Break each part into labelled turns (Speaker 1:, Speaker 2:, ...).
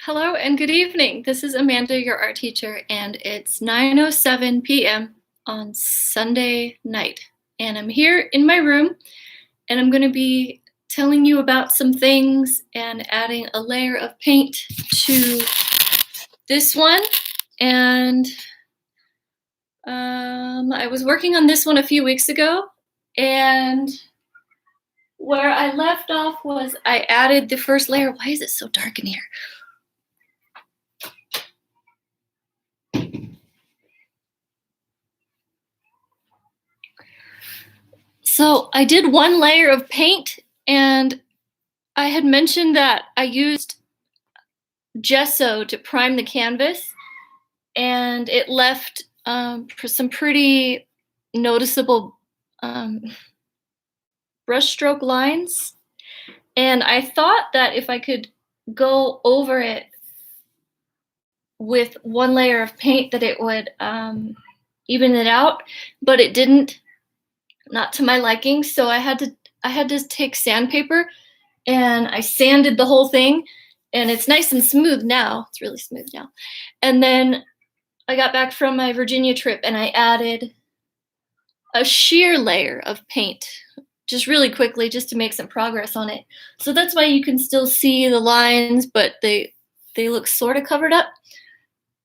Speaker 1: Hello and good evening. This is Amanda, your art teacher, and it's 9:07 p.m. on Sunday night. And I'm here in my room, and I'm going to be telling you about some things and adding a layer of paint to this one. And I was working on this one a few weeks ago, and where I left off was I added the first layer. Why is it so dark in here? So I did one layer of paint, and I had mentioned that I used gesso to prime the canvas, and it left some pretty noticeable brushstroke lines. And I thought that if I could go over it with one layer of paint that it would even it out, but it didn't, not to my liking. So I had to take sandpaper, and I sanded the whole thing, and it's nice and smooth now. It's really smooth now. And then I got back from my Virginia trip, and I added a sheer layer of paint just really quickly, just to make some progress on it. So that's why you can still see the lines, but they look sort of covered up.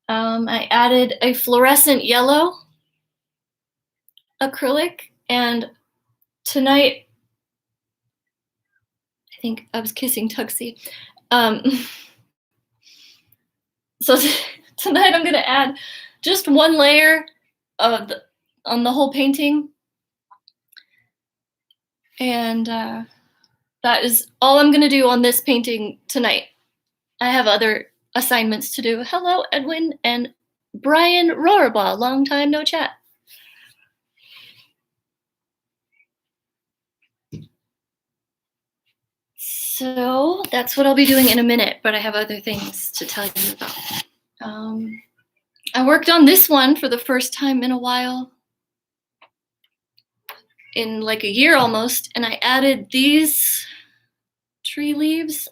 Speaker 1: I added a fluorescent yellow acrylic, and tonight, I think I was kissing Tuxie. So tonight I'm gonna add just one layer on the whole painting. And that is all I'm gonna do on this painting tonight. I have other assignments to do. Hello, Edwin and Brian Rohrbaugh, long time no chat. So that's what I'll be doing in a minute, but I have other things to tell you about. I worked on this one for the first time in a while, in like a year almost, and I added these tree leaves.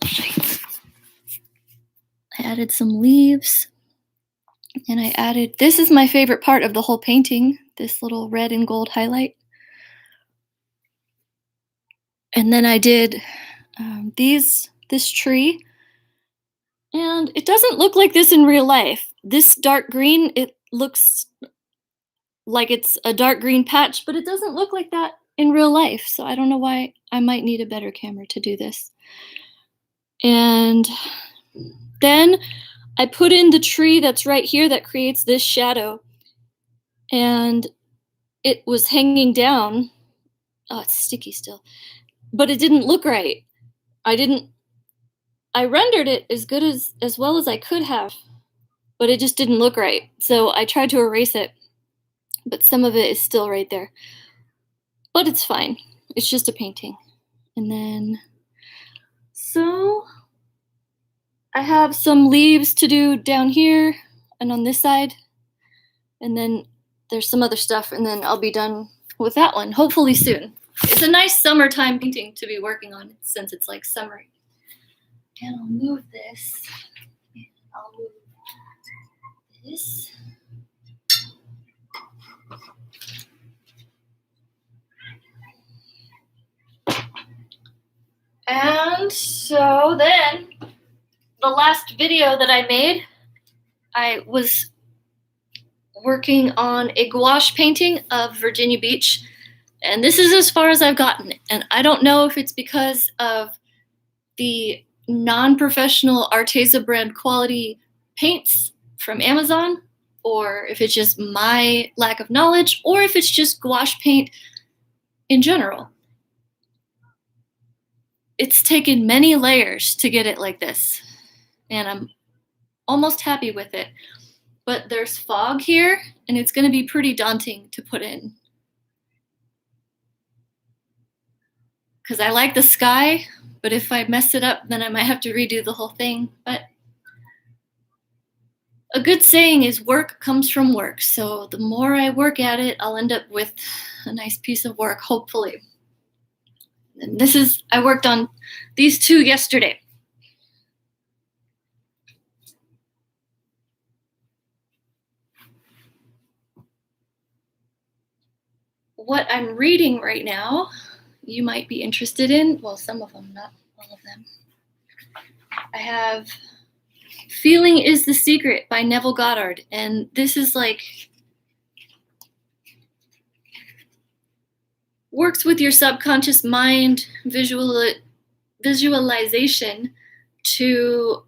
Speaker 1: I added some leaves, and I added, this is my favorite part of the whole painting, this little red and gold highlight. And then I did this tree, and it doesn't look like this in real life. This dark green, it looks like it's a dark green patch, but it doesn't look like that in real life. So I don't know why. I might need a better camera to do this. And then I put in the tree that's right here that creates this shadow, and it was hanging down. Oh, it's sticky still, but it didn't look right. I rendered it as well as I could have, but it just didn't look right. So I tried to erase it, but some of it is still right there. But it's fine. It's just a painting. And then, so I have some leaves to do down here and on this side. And then there's some other stuff, and then I'll be done with that one, hopefully soon. It's a nice summertime painting to be working on since it's like summery. And I'll move this. And I'll move this. And so then, the last video that I made, I was working on a gouache painting of Virginia Beach. And this is as far as I've gotten. And I don't know if it's because of the non-professional Arteza brand quality paints from Amazon, or if it's just my lack of knowledge, or if it's just gouache paint in general. It's taken many layers to get it like this, and I'm almost happy with it. But there's fog here, and it's going to be pretty daunting to put in. Because I like the sky, but if I mess it up, then I might have to redo the whole thing. But a good saying is work comes from work. So the more I work at it, I'll end up with a nice piece of work, hopefully. And I worked on these two yesterday. what I'm reading right now, you might be interested in. Well, some of them, not all of them. I have Feeling is the Secret by Neville Goddard. And this is like, works with your subconscious mind, visualization to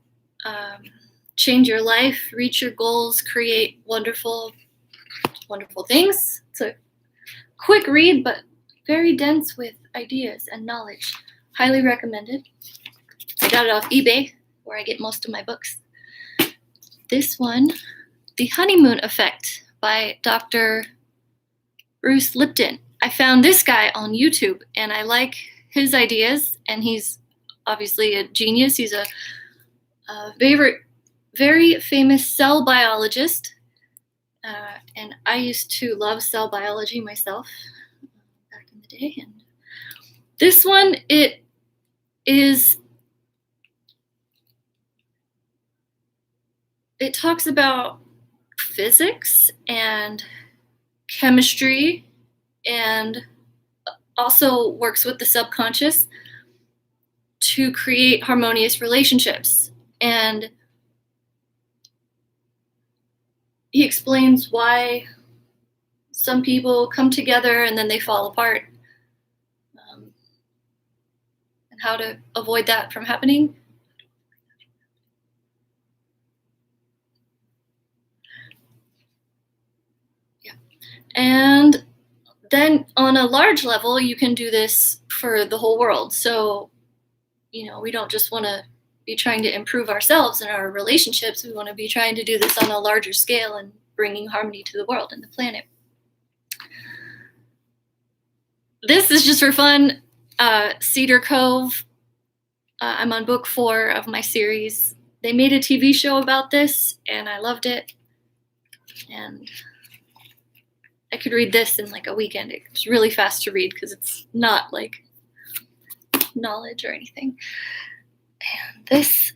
Speaker 1: change your life, reach your goals, create wonderful, wonderful things. It's a quick read, but very dense with ideas and knowledge. Highly recommended. I got it off eBay, where I get most of my books. This one, The Honeymoon Effect by Dr. Bruce Lipton. I found this guy on YouTube, and I like his ideas, and he's obviously a genius. He's a very famous cell biologist, and I used to love cell biology myself back in the day. And this one, it talks about physics and chemistry, and also works with the subconscious to create harmonious relationships. And he explains why some people come together and then they fall apart, and how to avoid that from happening. Yeah. And then on a large level, you can do this for the whole world. So, we don't just want to be trying to improve ourselves and our relationships. We want to be trying to do this on a larger scale and bringing harmony to the world and the planet. This is just for fun. Cedar Cove. I'm on book 4 of my series. They made a TV show about this, and I loved it. And I could read this in like a weekend. It's really fast to read because it's not like knowledge or anything. And this,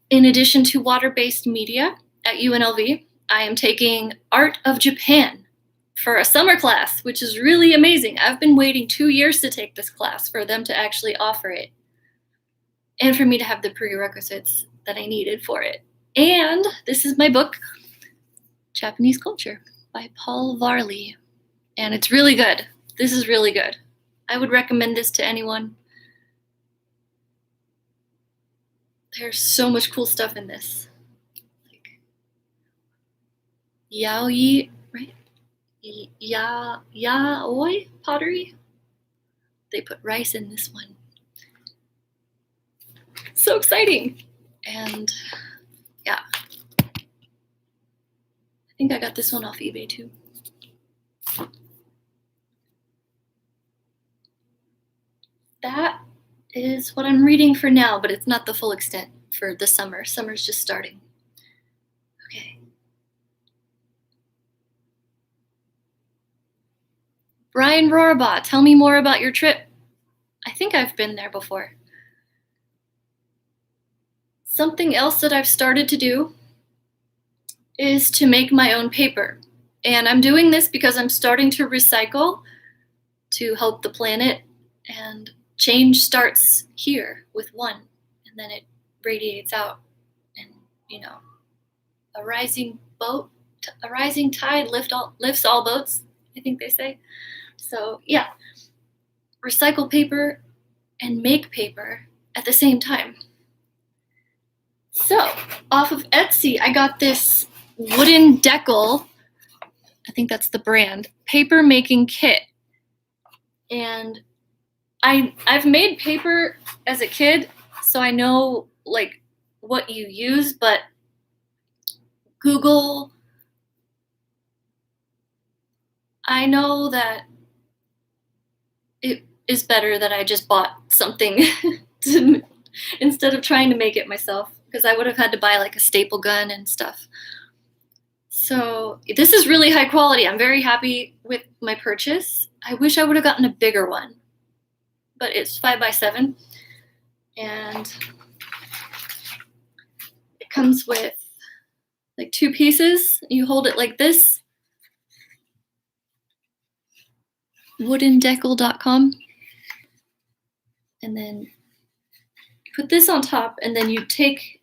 Speaker 1: in addition to water-based media at UNLV, I am taking Art of Japan for a summer class, which is really amazing. I've been waiting 2 years to take this class for them to actually offer it, and for me to have the prerequisites that I needed for it. And this is my book, Japanese Culture by Paul Varley. And it's really good. This is really good. I would recommend this to anyone. There's so much cool stuff in this. Like yaoi, right? Yaoi pottery. They put rice in this one. So exciting. And yeah. I think I got this one off eBay too. That is what I'm reading for now, but it's not the full extent for the summer. Summer's just starting. Okay. Brian Rorabaugh, tell me more about your trip. I think I've been there before. Something else that I've started to do is to make my own paper. And I'm doing this because I'm starting to recycle to help the planet, and change starts here with one, and then it radiates out, and a rising tide lifts all boats, I think they say. So yeah, recycle paper and make paper at the same time. So off of Etsy, I got this wooden decal, I think that's the brand, paper making kit. And I've made paper as a kid, so I know like what you use, but Google, I know that it is better that I just bought something instead of trying to make it myself, because I would have had to buy like a staple gun and stuff. So this is really high quality. I'm very happy with my purchase. I wish I would have gotten a bigger one, but it's 5x7, and it comes with like 2 pieces. You hold it like this, woodendecal.com. And then put this on top, and then you take,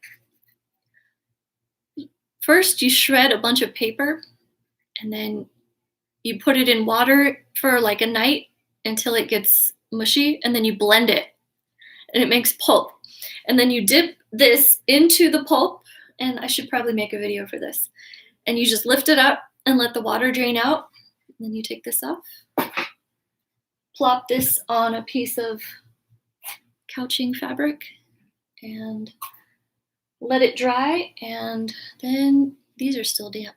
Speaker 1: first you shred a bunch of paper, and then you put it in water for like a night until it gets mushy, and then you blend it, and it makes pulp. And then you dip this into the pulp, and I should probably make a video for this. And you just lift it up and let the water drain out. And then you take this off, plop this on a piece of couching fabric, and let it dry. And then these are still damp.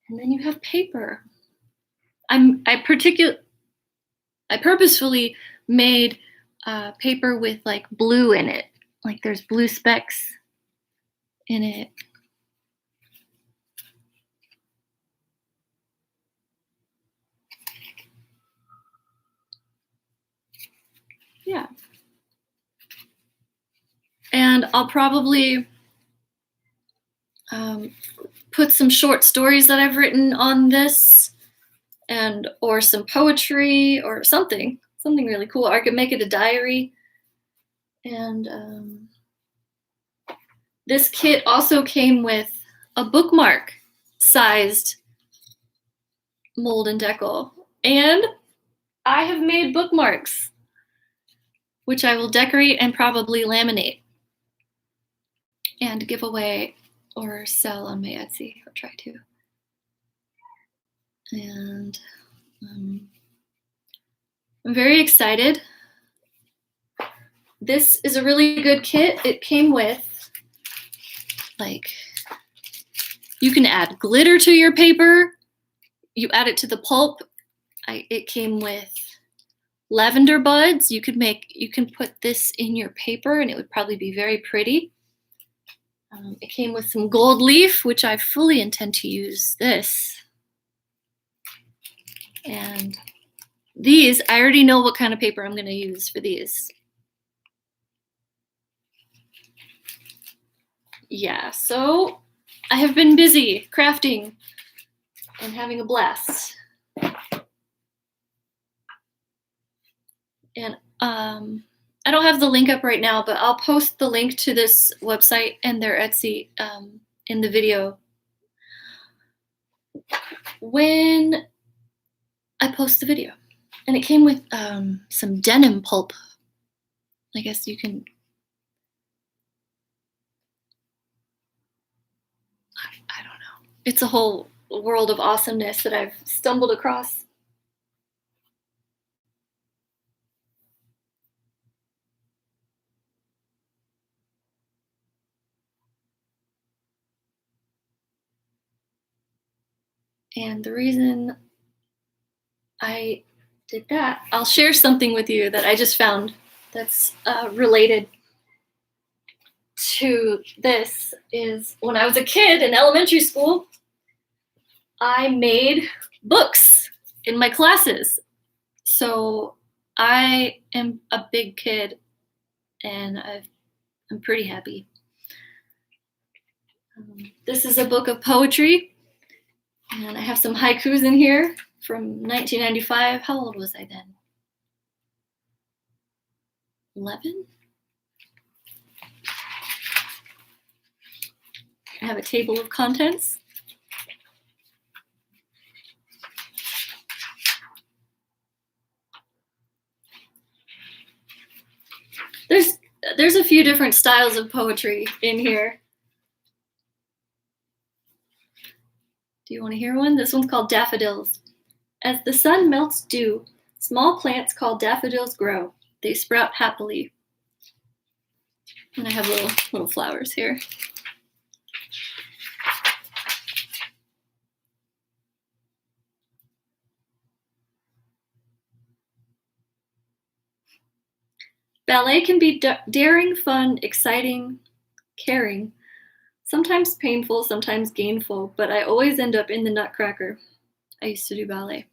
Speaker 1: And then you have paper. I purposefully made paper with like blue in it. Like there's blue specks in it. Yeah. And I'll probably put some short stories that I've written on this, and or some poetry or something really cool. Or I could make it a diary. And this kit also came with a bookmark sized mold and decal. And I have made bookmarks, which I will decorate and probably laminate and give away or sell on my Etsy, or try to. And I'm very excited. This is a really good kit. It came with, like, you can add glitter to your paper. You add it to the pulp. It came with lavender buds. You can put this in your paper and it would probably be very pretty. It came with some gold leaf, which I fully intend to use this. And these, I already know what kind of paper I'm going to use for these. Yeah, so I have been busy crafting and having a blast. And I don't have the link up right now, but I'll post the link to this website and their Etsy in the video when I post the video. And it came with some denim pulp. I guess you can, I don't know. It's a whole world of awesomeness that I've stumbled across. And the reason I did that, I'll share something with you that I just found that's related to this. Is when I was a kid in elementary school, I made books in my classes. So I am a big kid and I'm pretty happy. This is a book of poetry. And I have some haikus in here from 1995. How old was I then? 11? I have a table of contents. There's a few different styles of poetry in here. Do you want to hear one? This one's called Daffodils. As the sun melts dew, small plants called daffodils grow. They sprout happily. And I have little flowers here. Ballet can be daring, fun, exciting, caring, sometimes painful, sometimes gainful, but I always end up in the Nutcracker. I used to do ballet.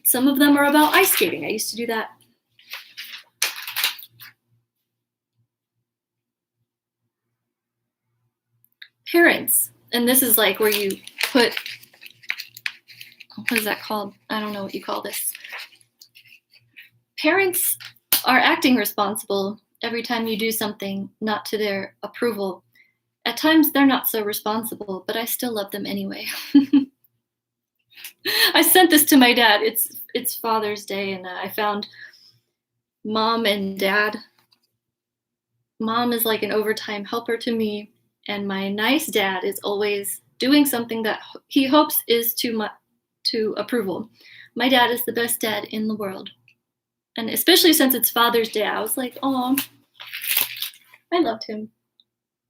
Speaker 1: Some of them are about ice skating. I used to do that. Parents. And this is like where you put, what is that called? I don't know what you call this. Parents are acting responsible every time you do something not to their approval. At times they're not so responsible, but I still love them anyway. I sent this to my dad. It's Father's Day, and I found Mom and Dad. Mom is like an overtime helper to me, and my nice dad is always doing something that he hopes is to approval. My dad is the best dad in the world. And especially since it's Father's Day, I was like, oh, I loved him.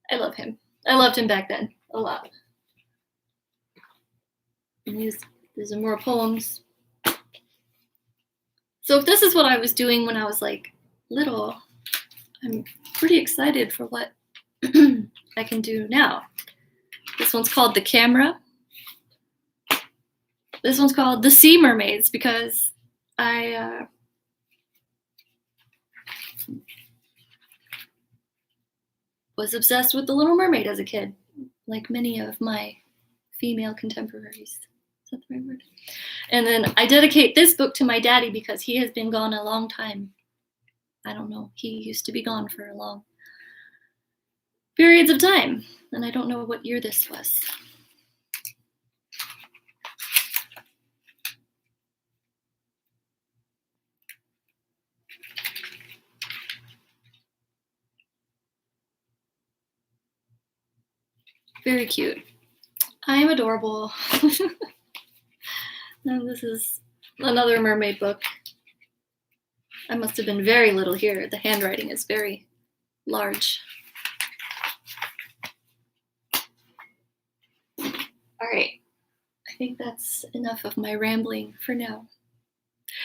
Speaker 1: I love him. I loved him back then a lot. And these are more poems. So if this is what I was doing when I was like little, I'm pretty excited for what I can do now. This one's called The Camera. This one's called The Sea Mermaids because I was obsessed with The Little Mermaid as a kid, like many of my female contemporaries. Is that the right word? And then I dedicate this book to my daddy because he has been gone a long time. I don't know. He used to be gone for long periods of time, and I don't know what year this was. Very cute. I am adorable. And this is another mermaid book. I must have been very little here. The handwriting is very large. All right. I think that's enough of my rambling for now.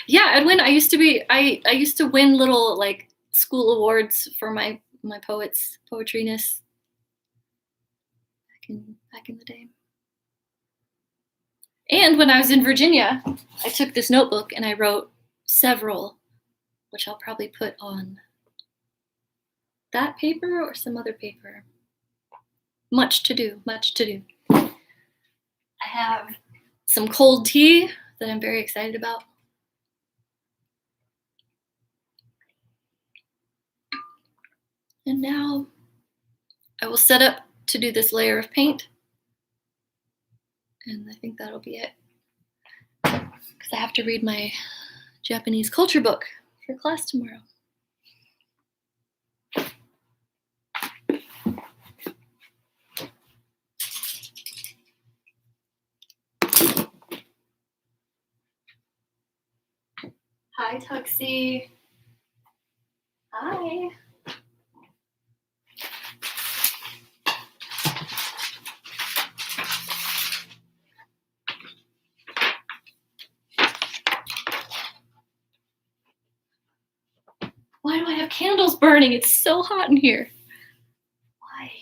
Speaker 1: Yeah, Edwin, I used to win little like school awards for my poetryness back in the day. And when I was in Virginia, I took this notebook and I wrote several, which I'll probably put on that paper or some other paper. Much to do, much to do. I have some cold tea that I'm very excited about. And now I will set up to do this layer of paint. And I think that'll be it. Because I have to read my Japanese culture book for class tomorrow. Hi, Tuxie. Hi. Why do I have candles burning? It's so hot in here. Why?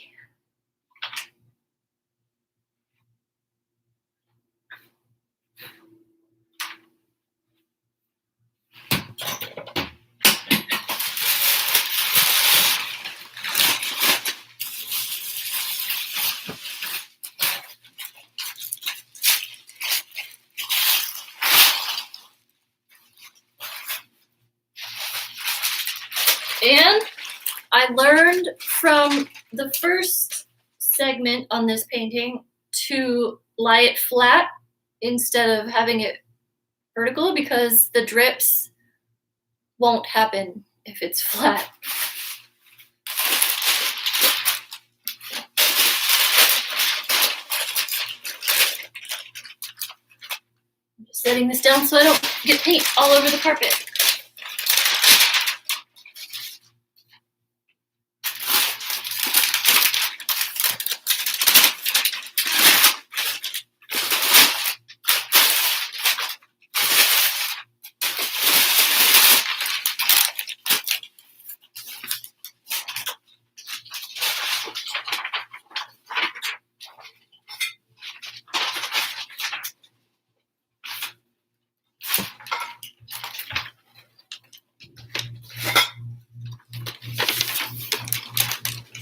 Speaker 1: And I learned from the first segment on this painting to lie it flat instead of having it vertical because the drips won't happen if it's flat. I'm just setting this down so I don't get paint all over the carpet.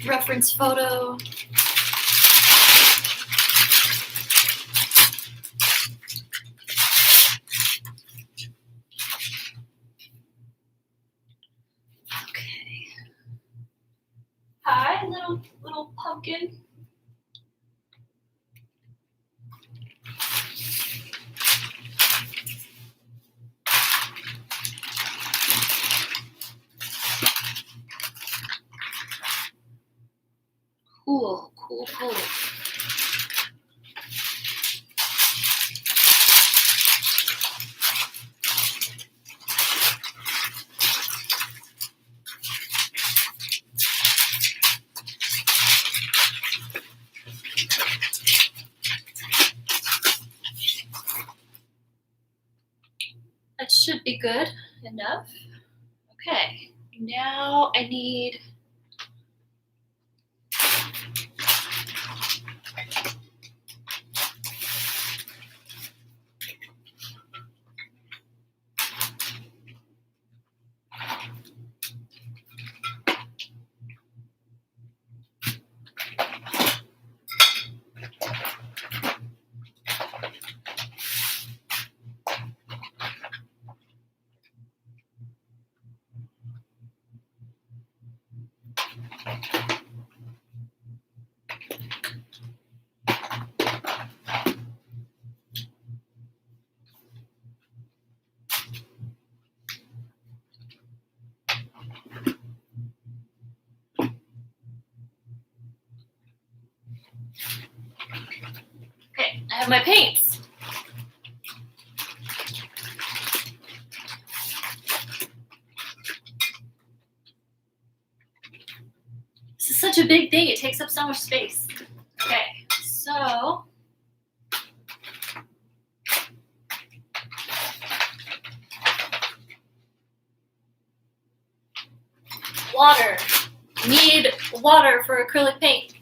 Speaker 1: Reference photo. pumpkin. Cool, cool, cool. That should be good enough. Okay, now I need okay, I have my paints. This is such a big thing, it takes up so much space. Okay, so water. Need water for acrylic paint.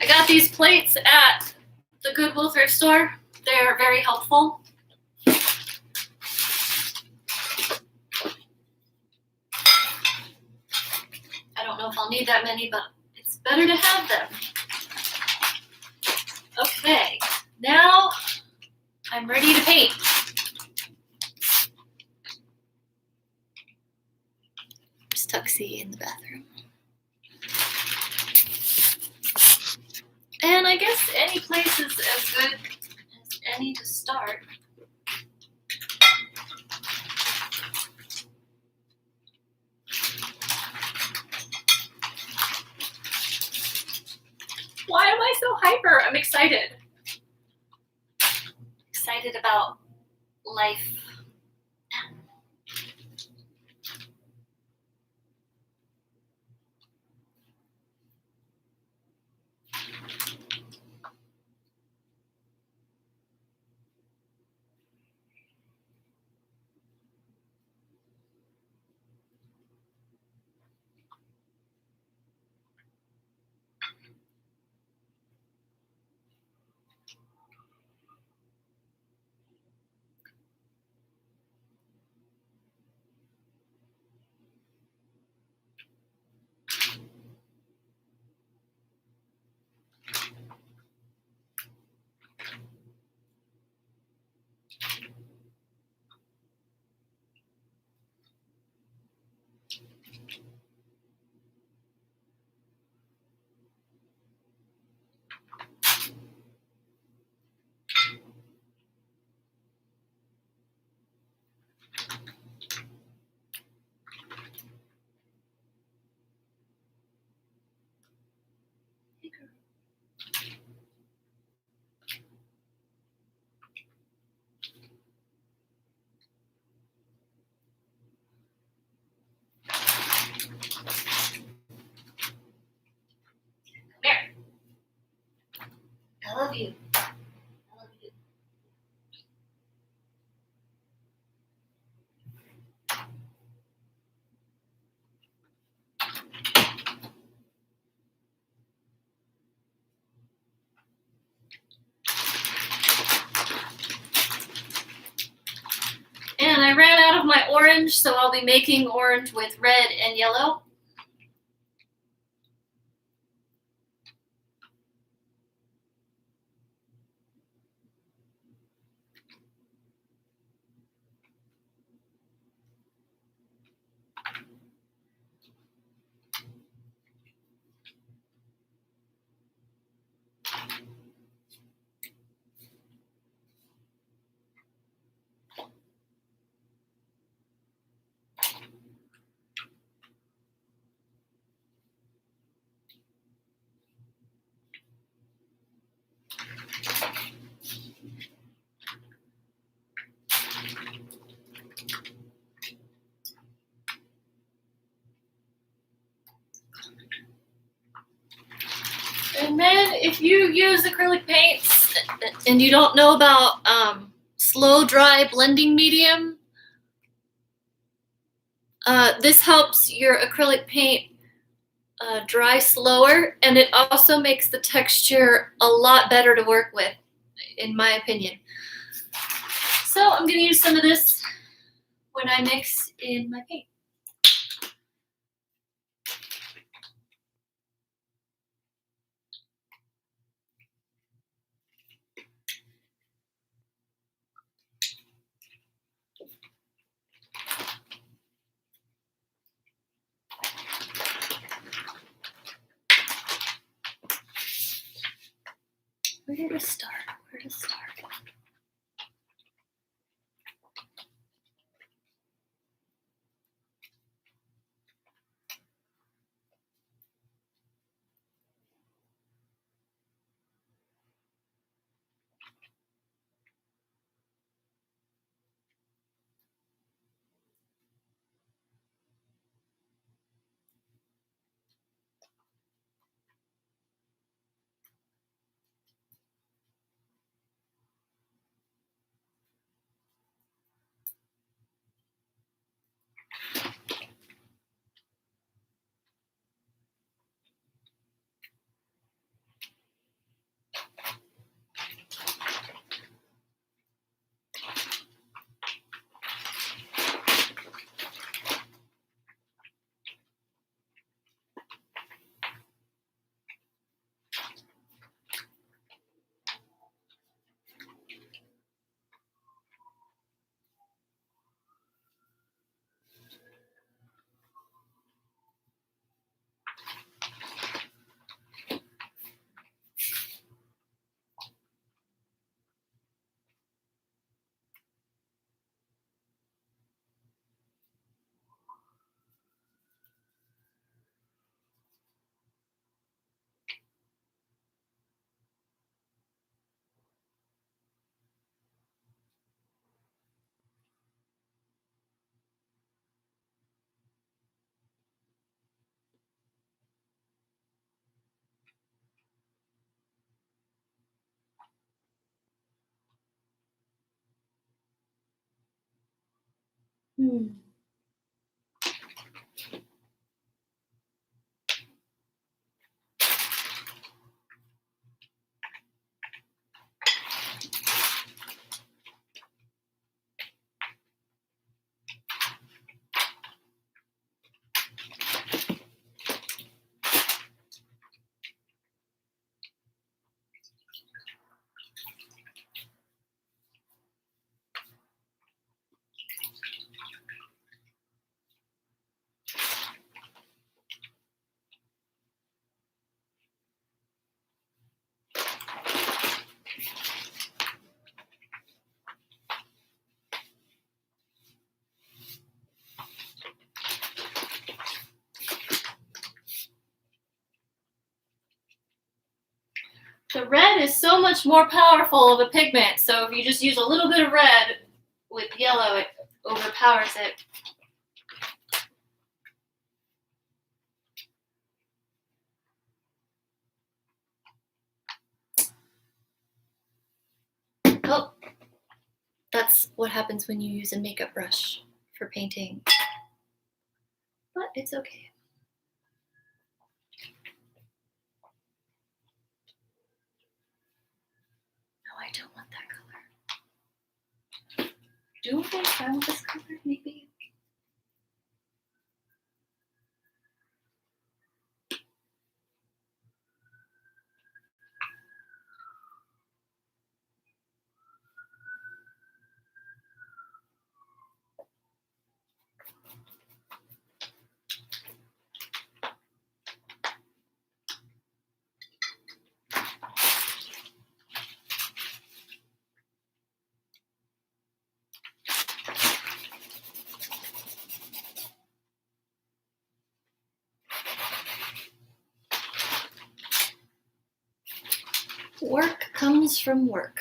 Speaker 1: I got these plates at the Goodwill thrift store. They're very helpful. I don't know if I'll need that many, but it's better to have them. Okay, now I'm ready to paint. There's Tuxie in the bathroom. And I guess any place is as good as any to start. Why am I so hyper? I'm excited. Excited about life. love you. I love you. And I ran out of my orange, so I'll be making orange with red and yellow. And then if you use acrylic paints and you don't know about slow dry blending medium, this helps your acrylic paint dry slower, and it also makes the texture a lot better to work with, in my opinion. So I'm going to use some of this when I mix in my paint. Where to start? Where to start? The red is so much more powerful of a pigment, so if you just use a little bit of red with yellow, it overpowers it. that's what happens when you use a makeup brush for painting. But it's okay. No, I don't want that color. Do I want this color, maybe? Work comes from work.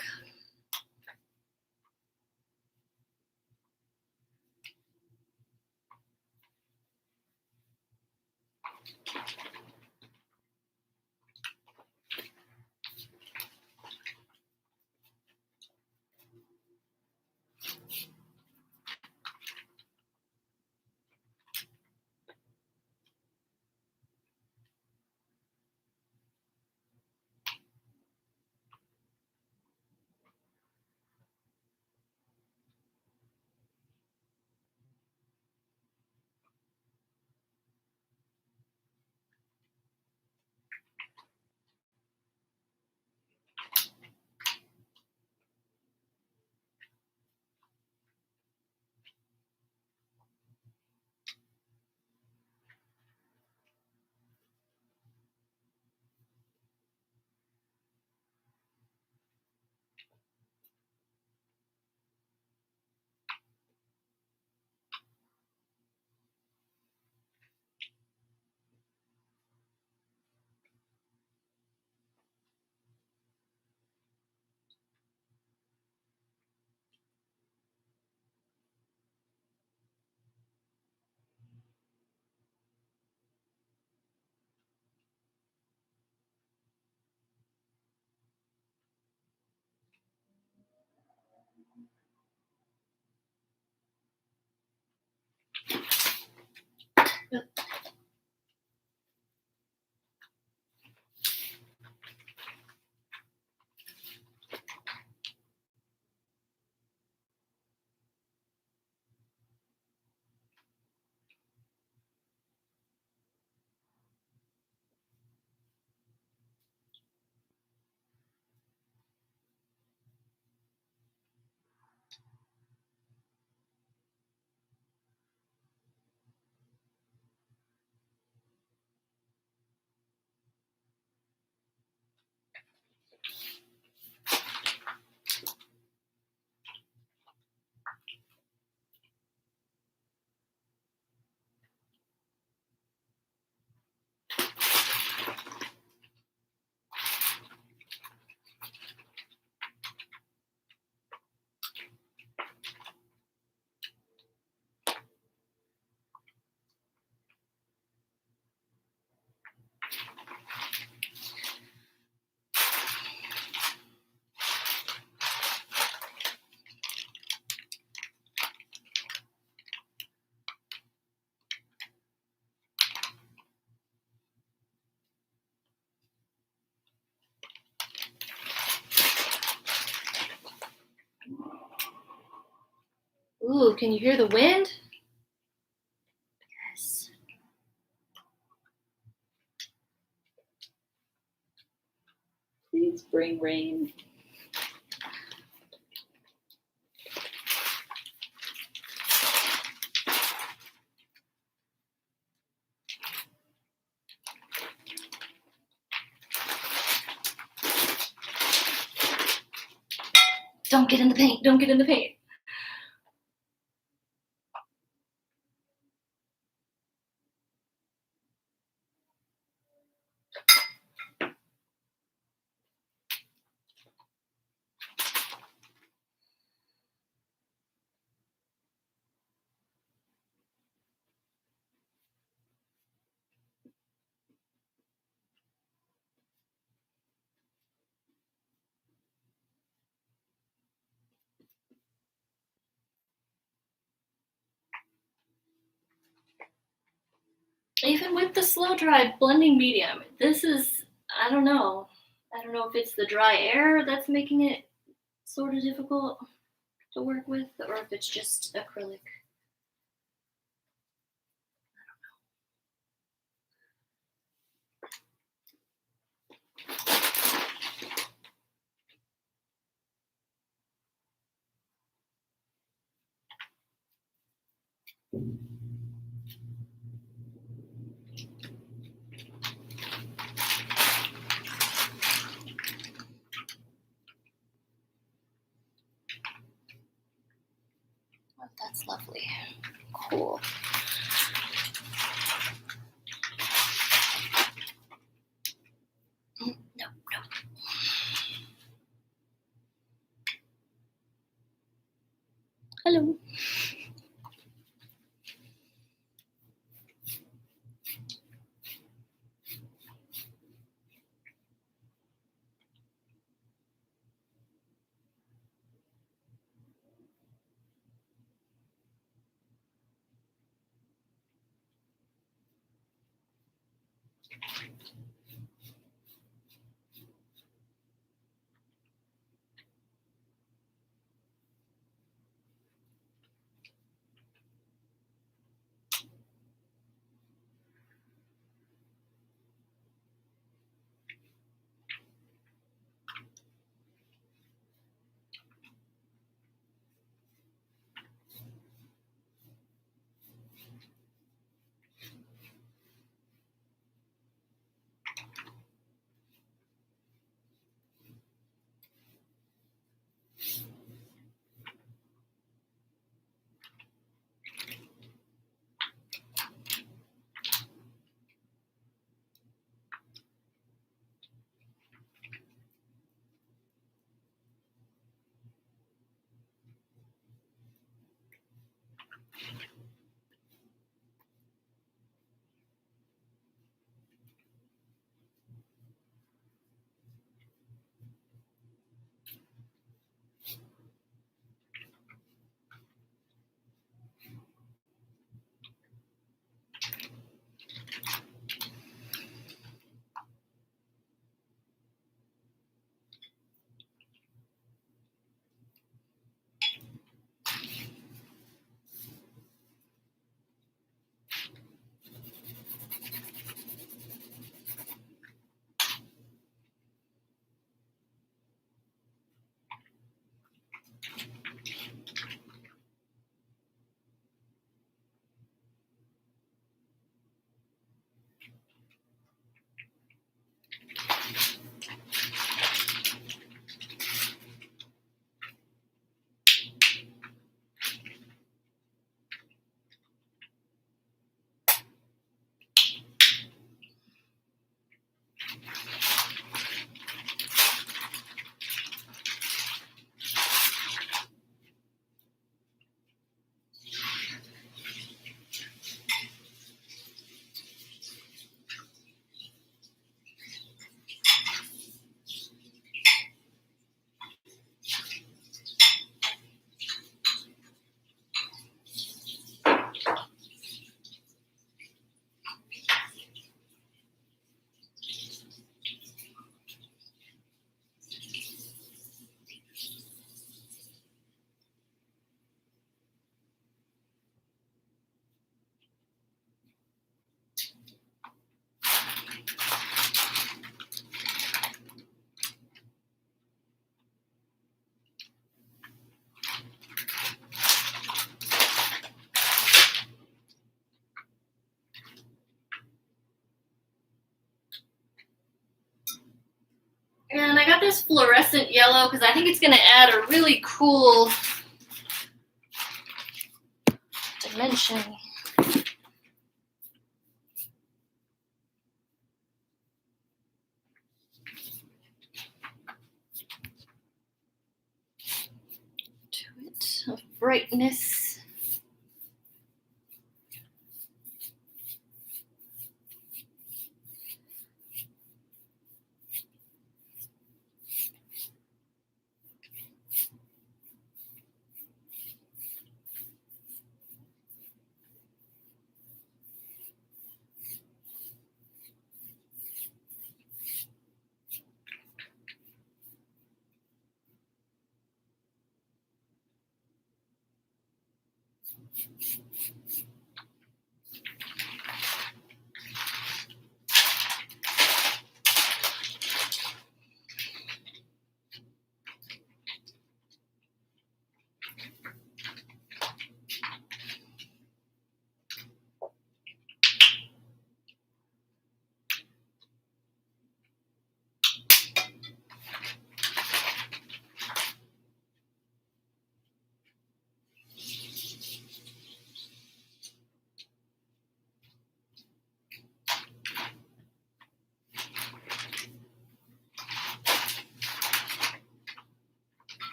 Speaker 1: Ooh, can you hear the wind? Yes. Please bring rain. Don't get in the paint. Don't get in the paint. Even with the slow dry blending medium, this is, I don't know. I don't know if it's the dry air that's making it sort of difficult to work with, or if it's just acrylic. Oh, that's lovely. Cool. No, no. Hello. And I got this fluorescent yellow because I think it's going to add a really cool dimension. To it of brightness.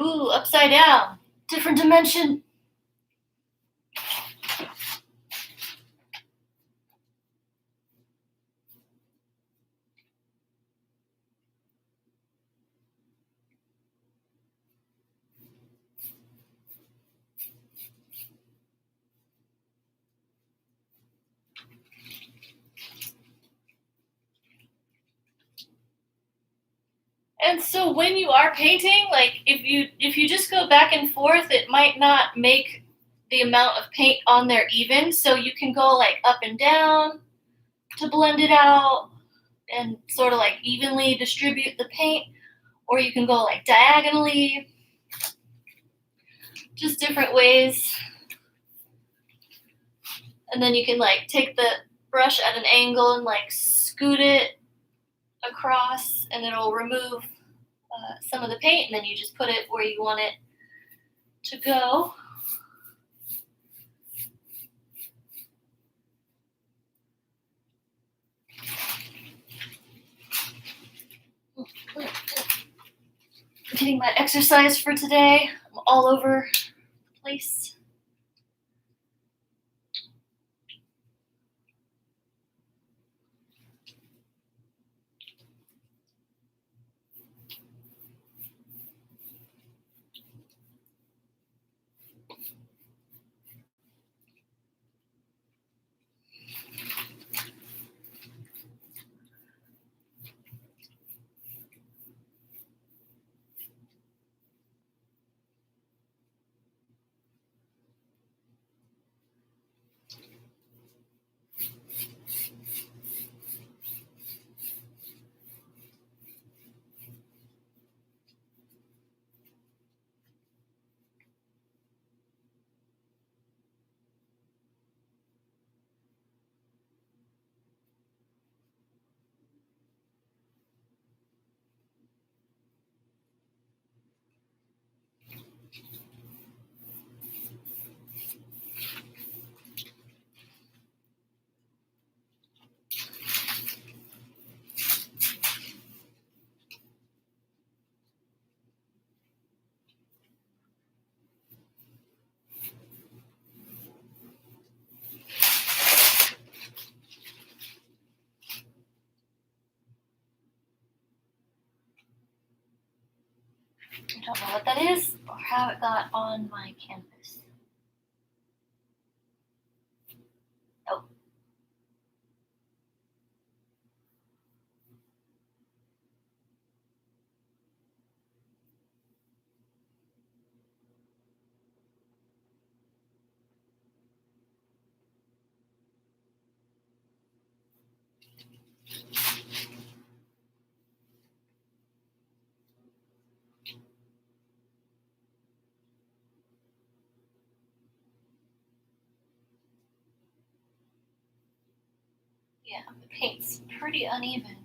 Speaker 1: Ooh, upside down. Different dimension. And so when you are painting, like if you just go back and forth, it might not make the amount of paint on there even. So you can go like up and down to blend it out and sort of like evenly distribute the paint, or you can go like diagonally, just different ways. And then you can like take the brush at an angle and like scoot it across, and it'll remove some of the paint, and then you just put it where you want it to go. Getting my exercise for today. I'm all over the place. I don't know what that is or how it got on my canvas. Oh. Yeah, the paint's pretty uneven.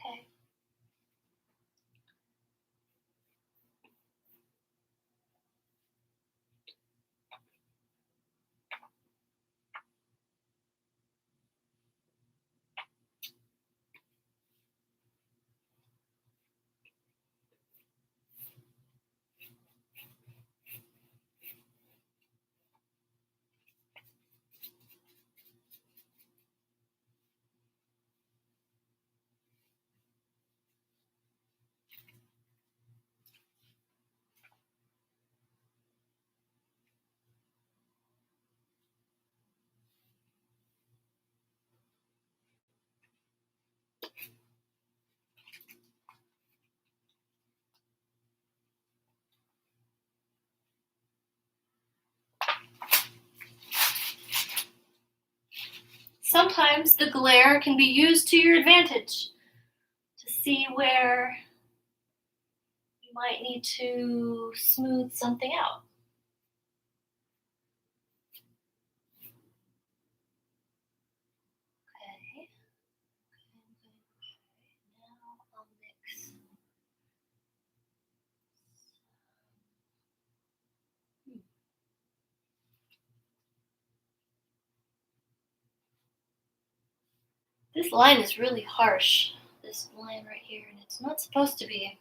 Speaker 1: Okay. Sometimes the glare can be used to your advantage to see where you might need to smooth something out. Okay. Now I'll mix. This line is really harsh. This line right here, and it's not supposed to be.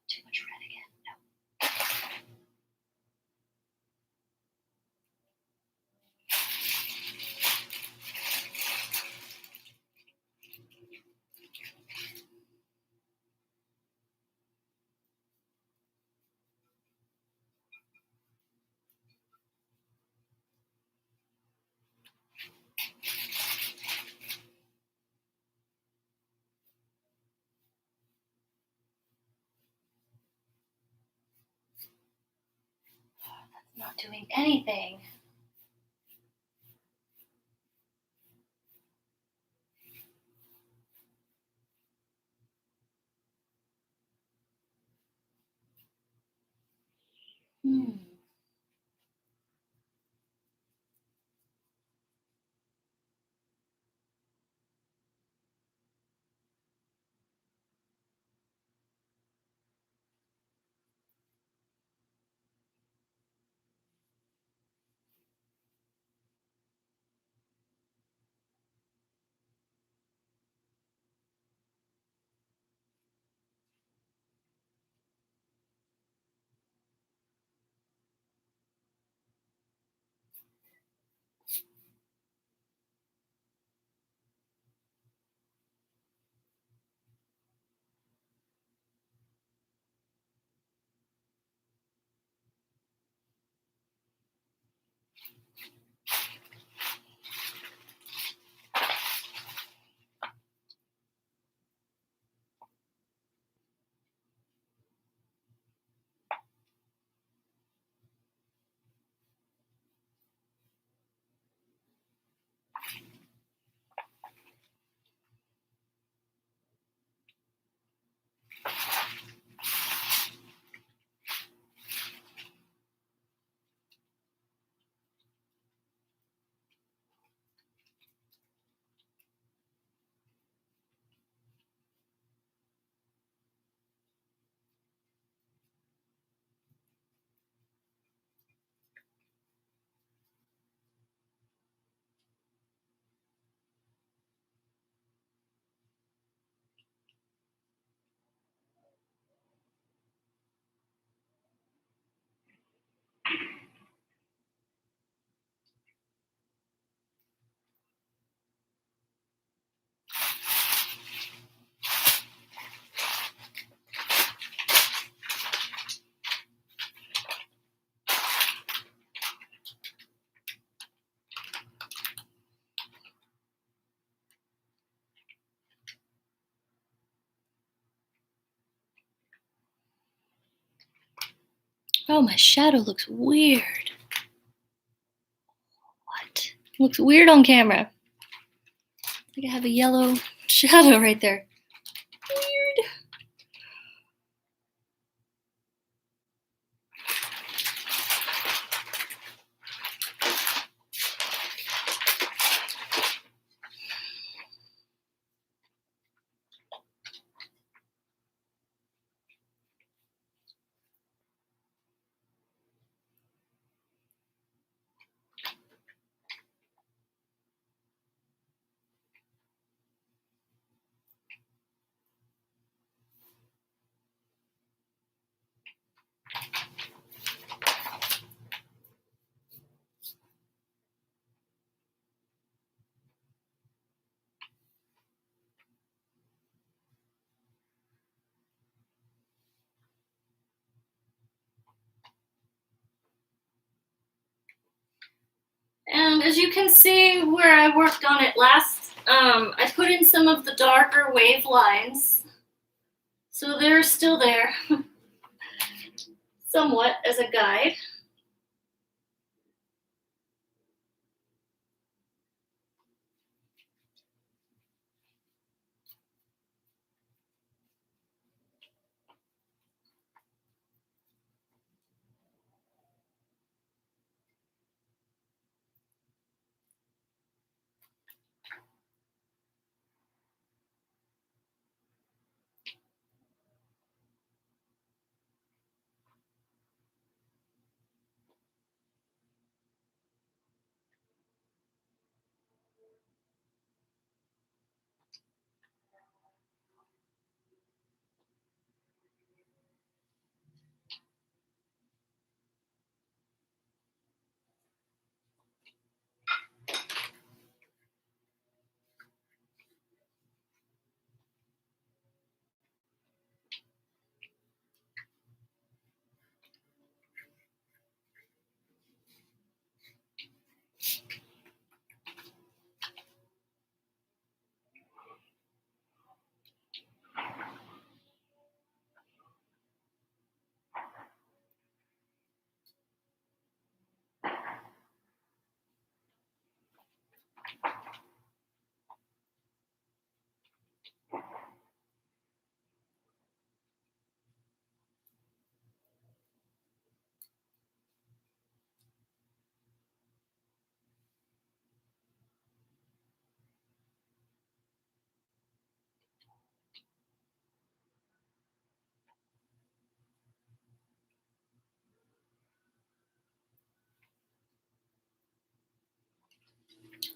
Speaker 1: Too much red again. No. That's not doing anything. Hmm. Oh, my shadow looks weird. What? Looks weird on camera. Like I have a yellow shadow right there. Weird. And as you can see where I worked on it last, I put in some of the darker wave lines. So they're still there, somewhat as a guide.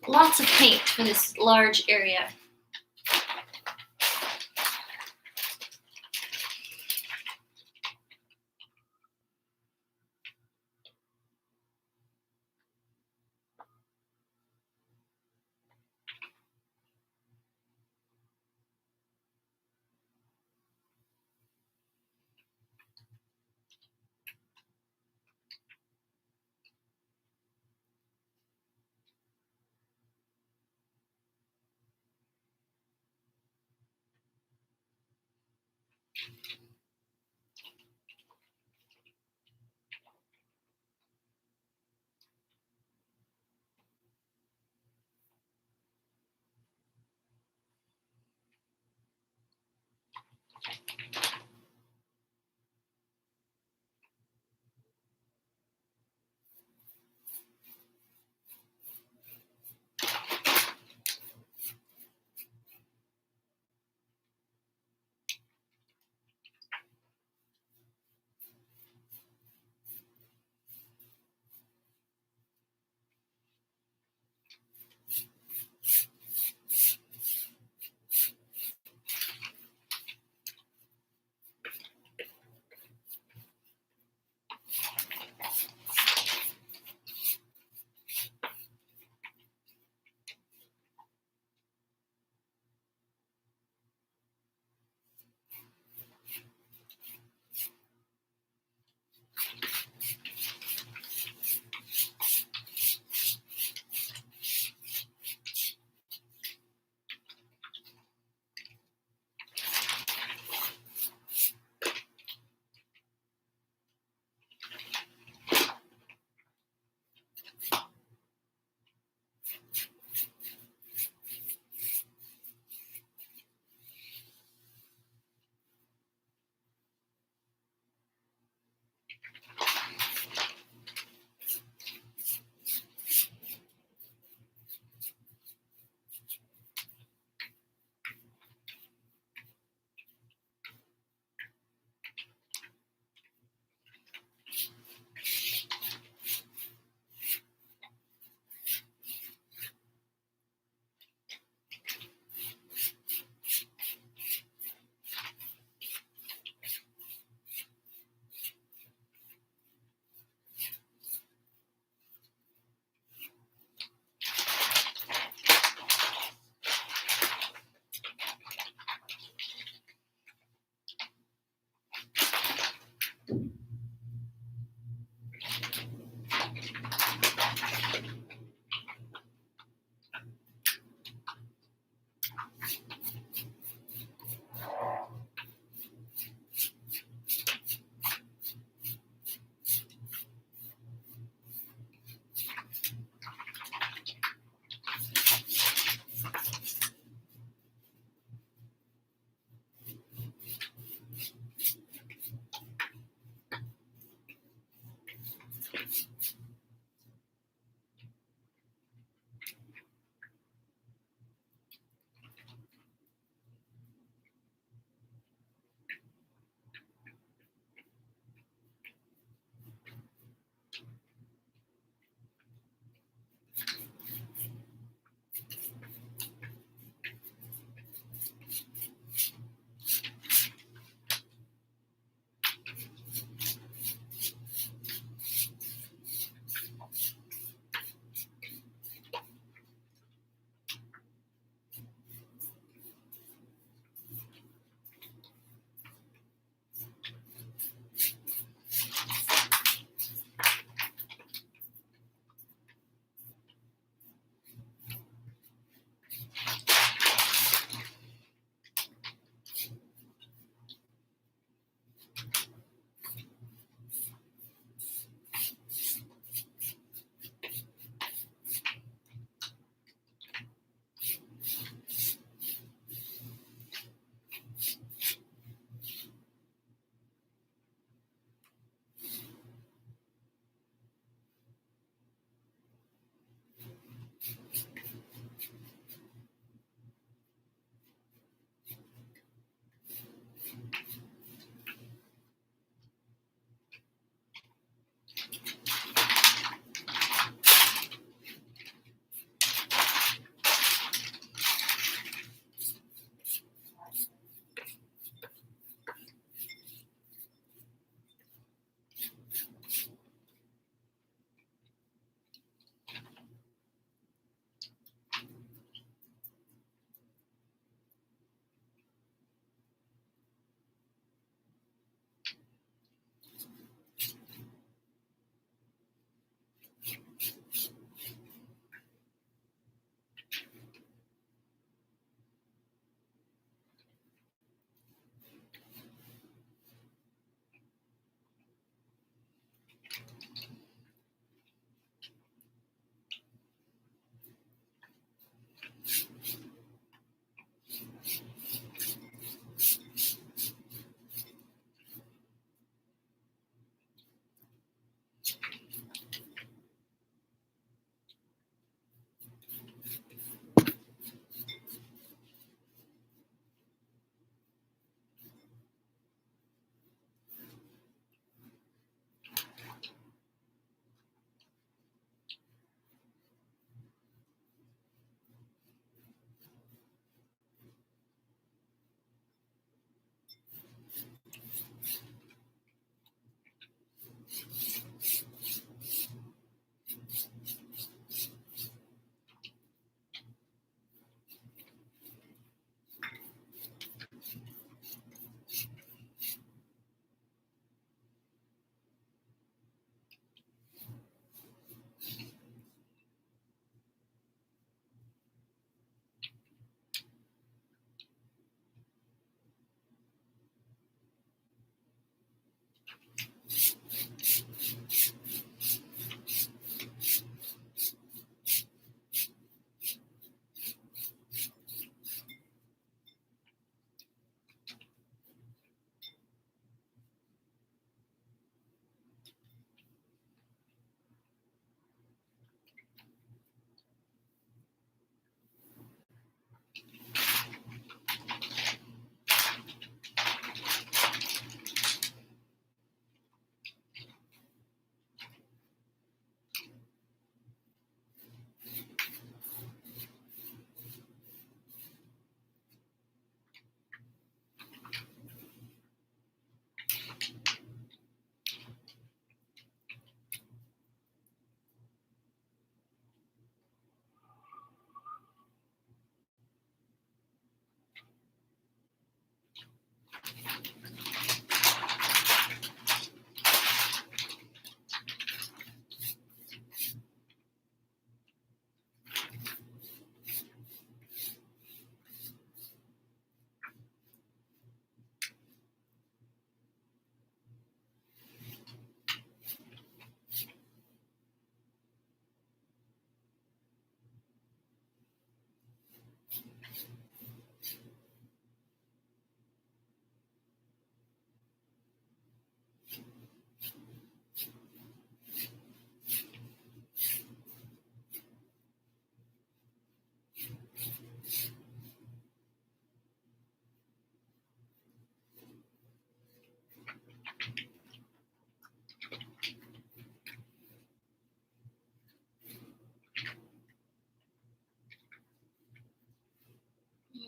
Speaker 1: Lots of paint for this large area.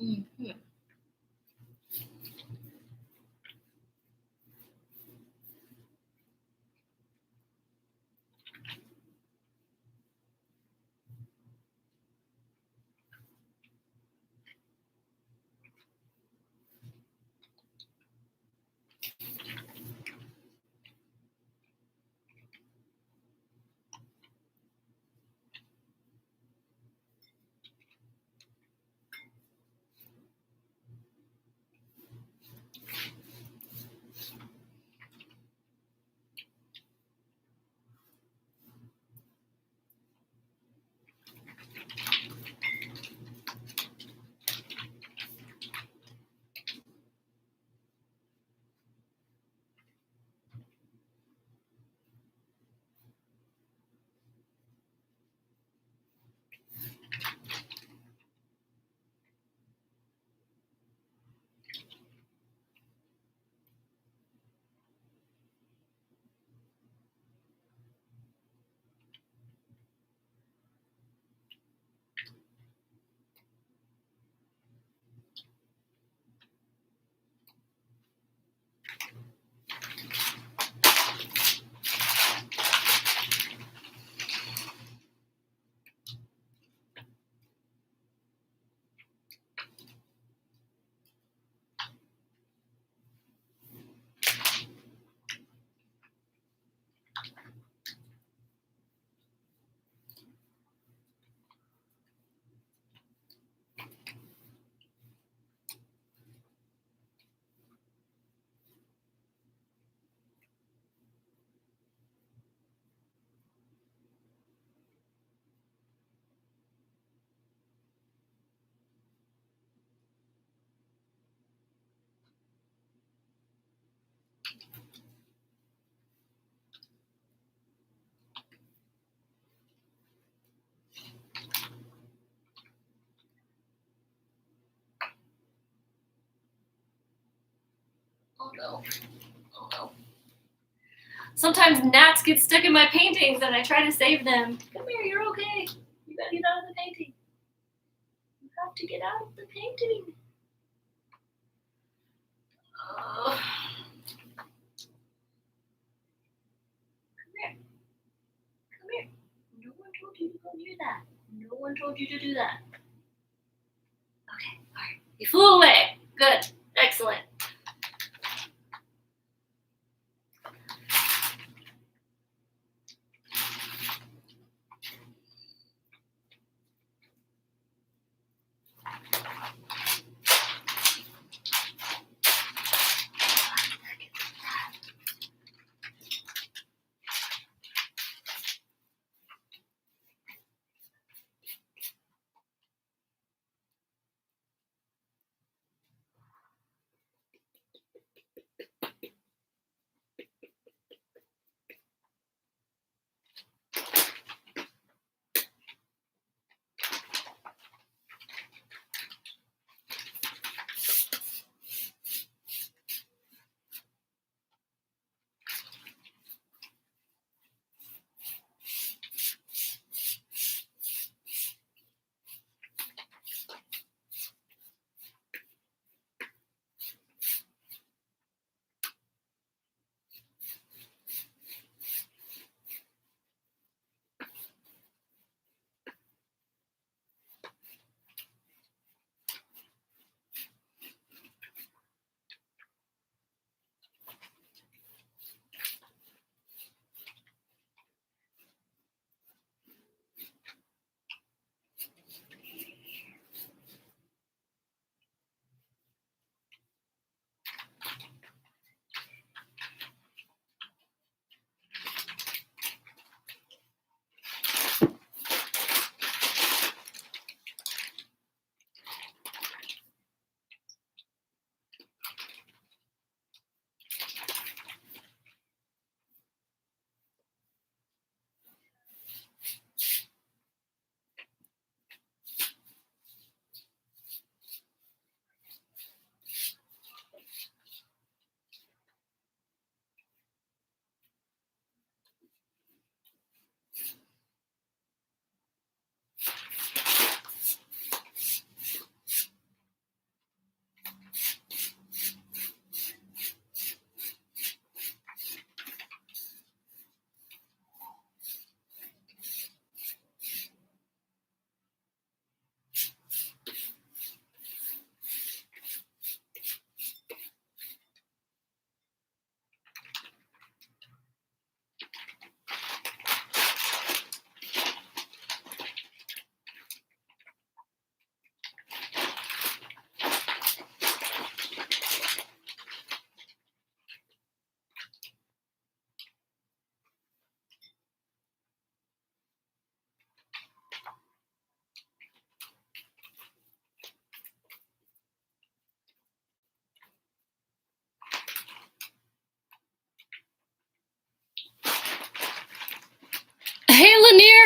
Speaker 1: Mm-hmm. Oh no. Oh no. Sometimes gnats get stuck in my paintings and I try to save them. Come here, you're okay. You gotta get out of the painting. You have to get out of the painting. Come here. Come here. No one told you to go near that. No one told you to do that. Okay, alright. You flew away. Good. Excellent.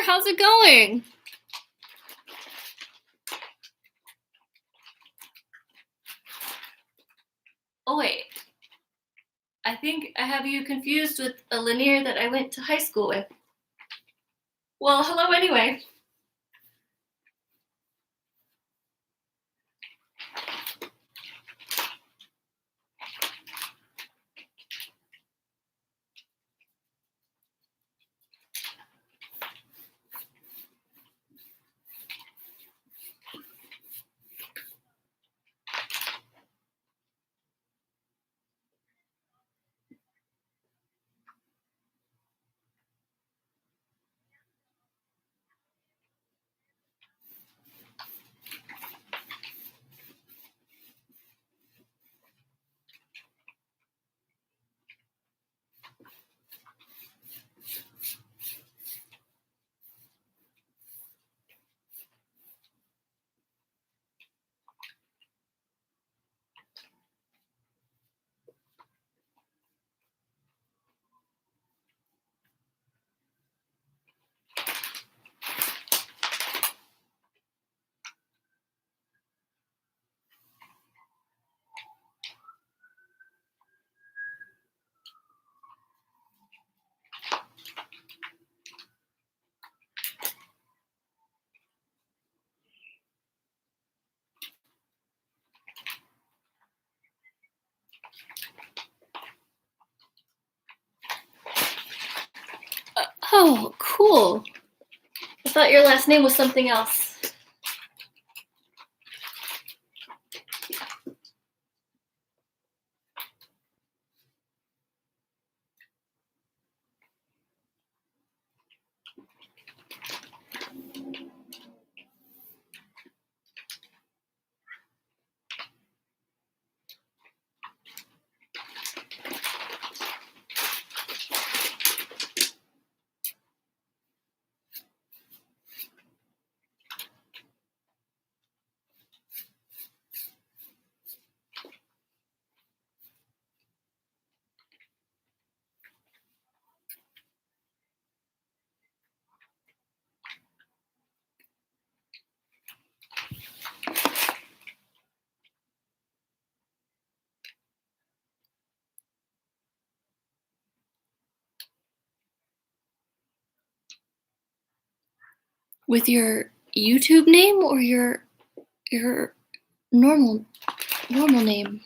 Speaker 1: Lanier, how's it going? Oh wait, I think I have you confused with a Lanier that I went to high school with. Well, hello anyway. Oh, cool. I thought your last name was something else. With your YouTube name or your normal name?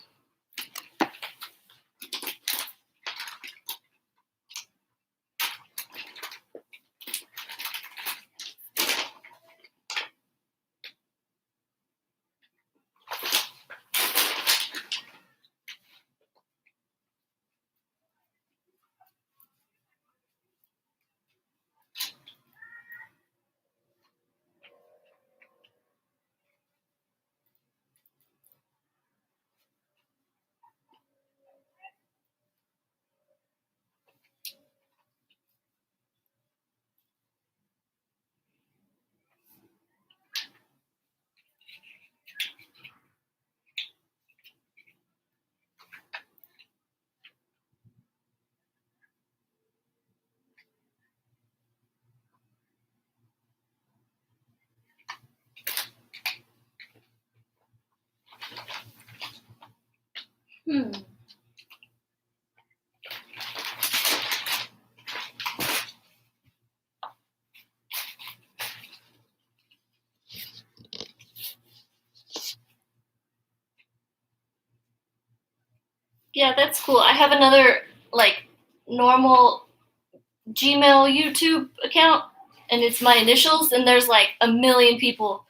Speaker 1: Yeah, that's cool. I have another like normal Gmail YouTube account, and it's my initials, and there's like a million people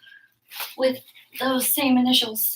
Speaker 1: with those same initials.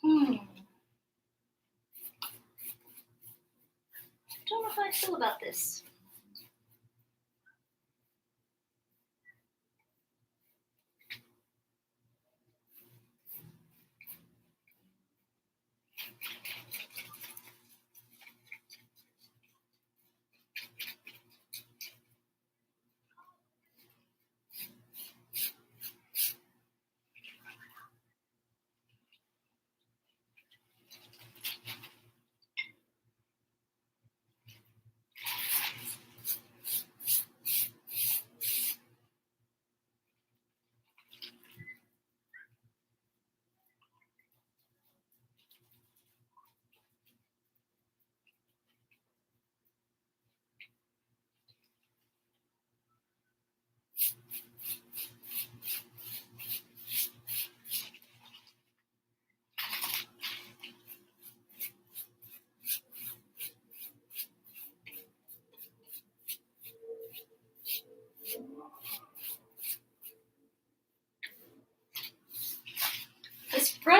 Speaker 1: I don't know how I feel about this.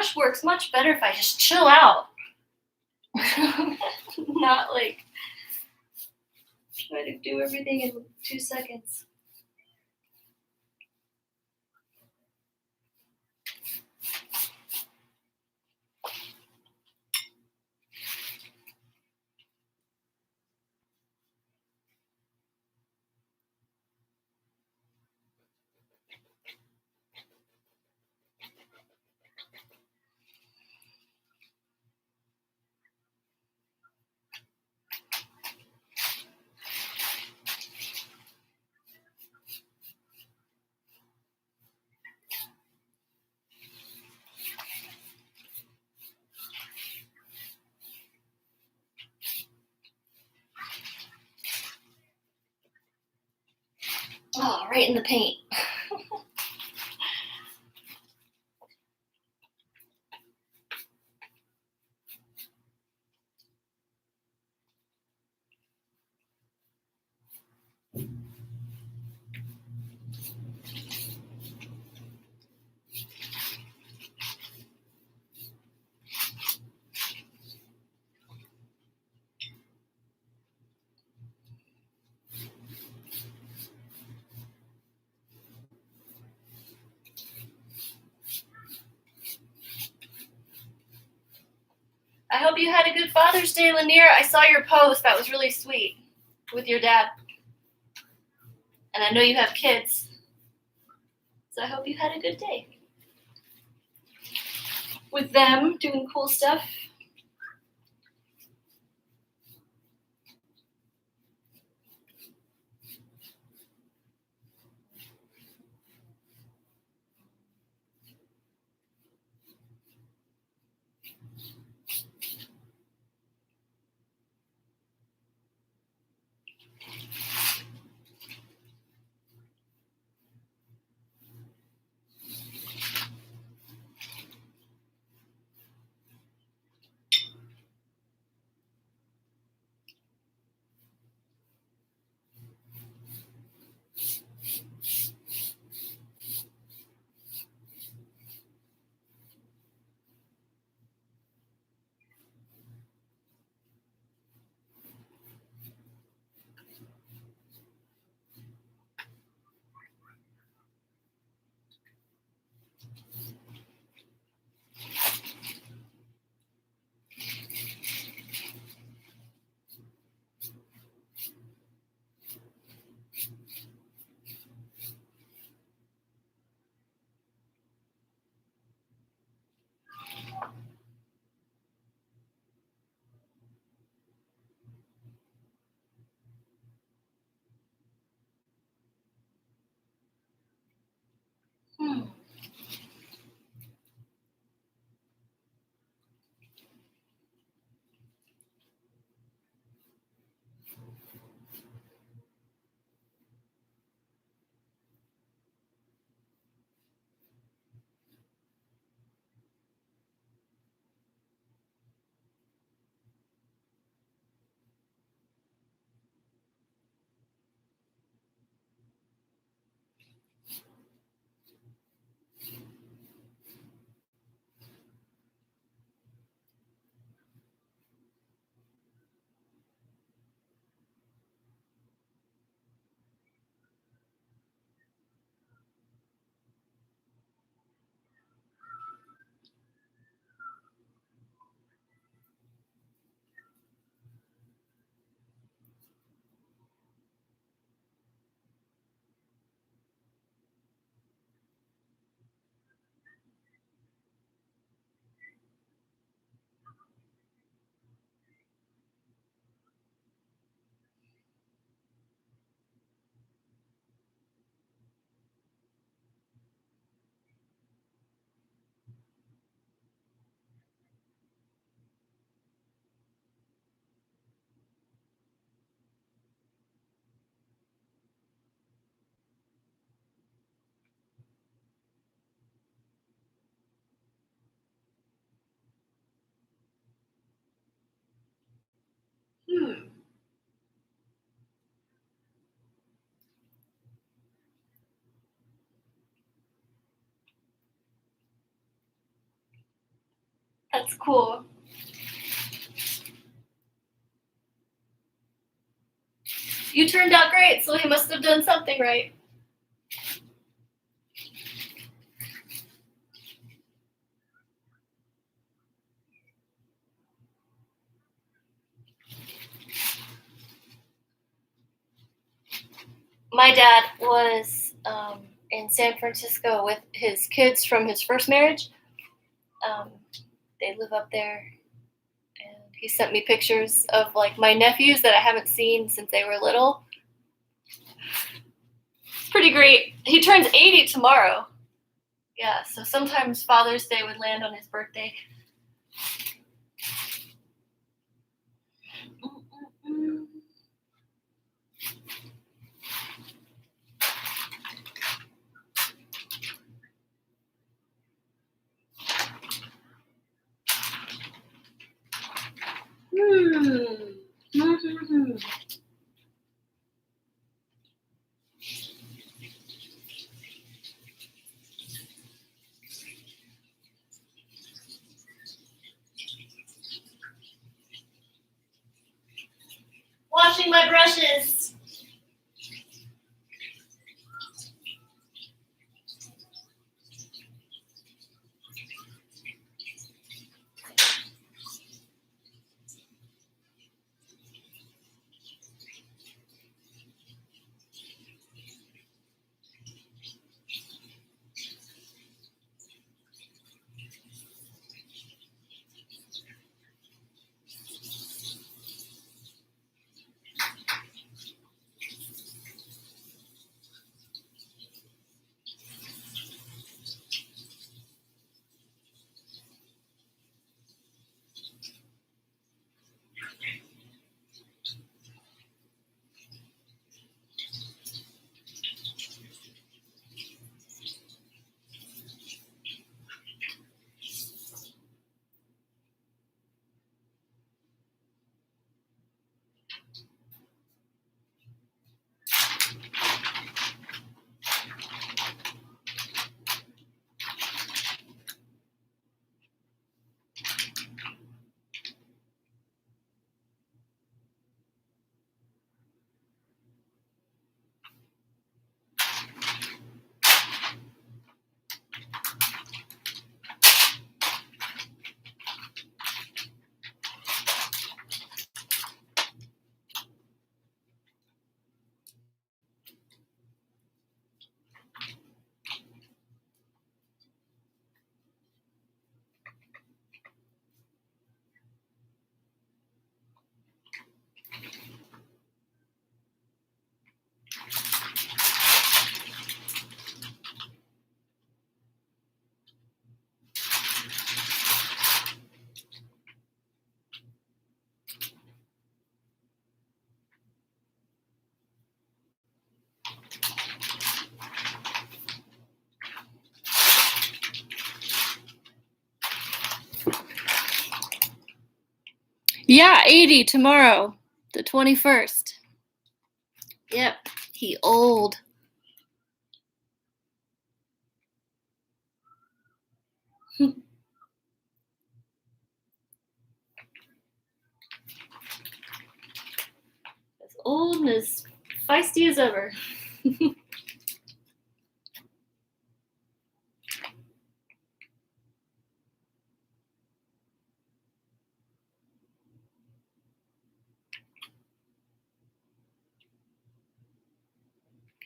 Speaker 1: gouache works much better if I just chill out. Not like try to do everything in 2 seconds. Oh, right in the paint. I hope you had a good Father's Day, Lanier. I saw your post. That was really sweet with your dad. And I know you have kids. So I hope you had a good day with them doing cool stuff. That's cool. You turned out great, so he must have done something right. My dad was in San Francisco with his kids from his first marriage. They live up there, and he sent me pictures of like my nephews that I haven't seen since they were little. It's pretty great. He turns 80 tomorrow. Yeah, so sometimes Father's Day would land on his birthday. Washing my brushes. Yeah, 80 tomorrow, the 21st. Yep, he old. As old and as feisty as ever. You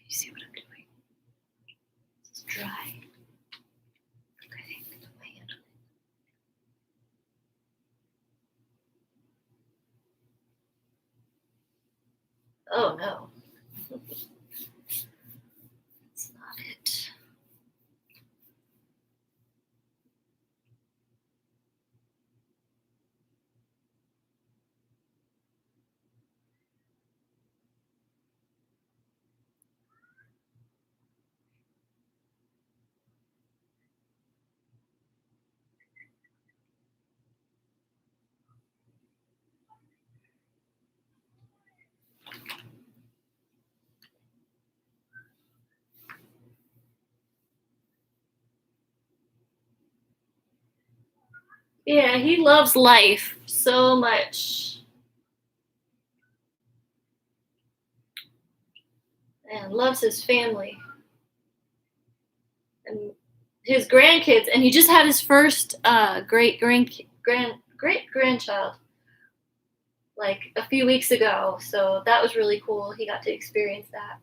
Speaker 1: see what I'm doing? It's dry. Okay, put my hand on it. Oh no. That's not it. Yeah, he loves life so much. And loves his family and his grandkids. And he just had his first great grandchild like a few weeks ago. So that was really cool. He got to experience that.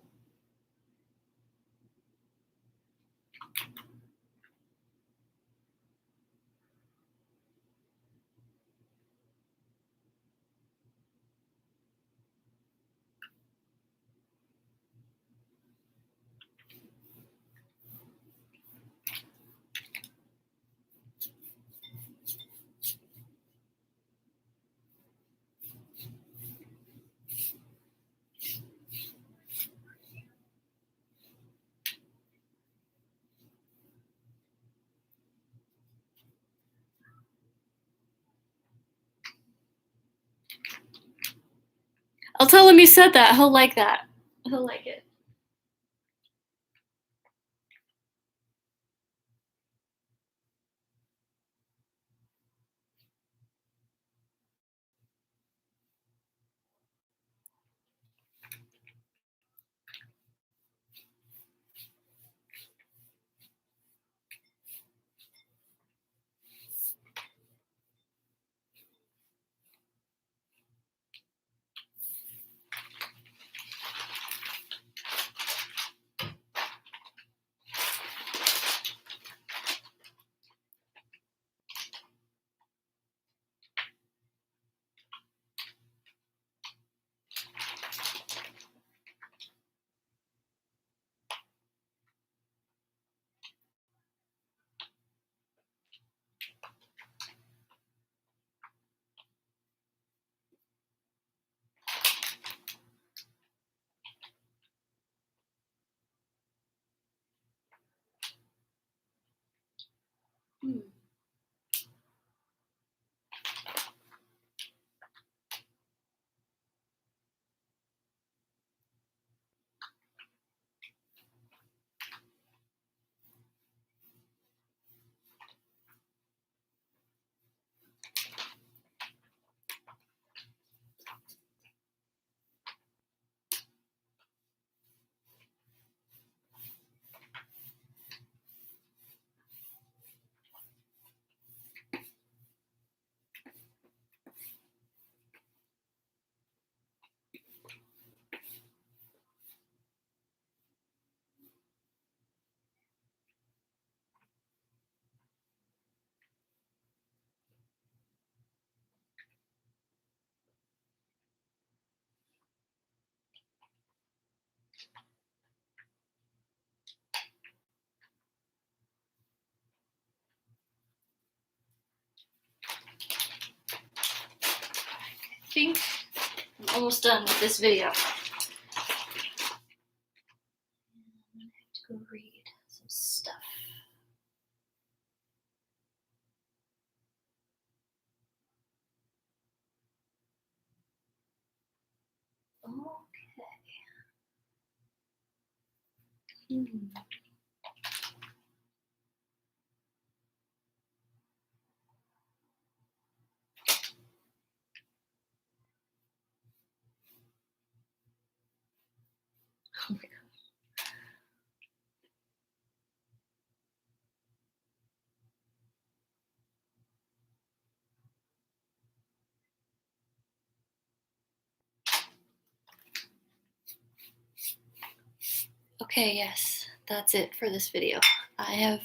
Speaker 1: I'll tell him you said that. He'll like that. He'll like it. Hmm. I think I'm almost done with this video. I have to go read some stuff. Okay. Oh my God. Okay, yes, that's it for this video. I have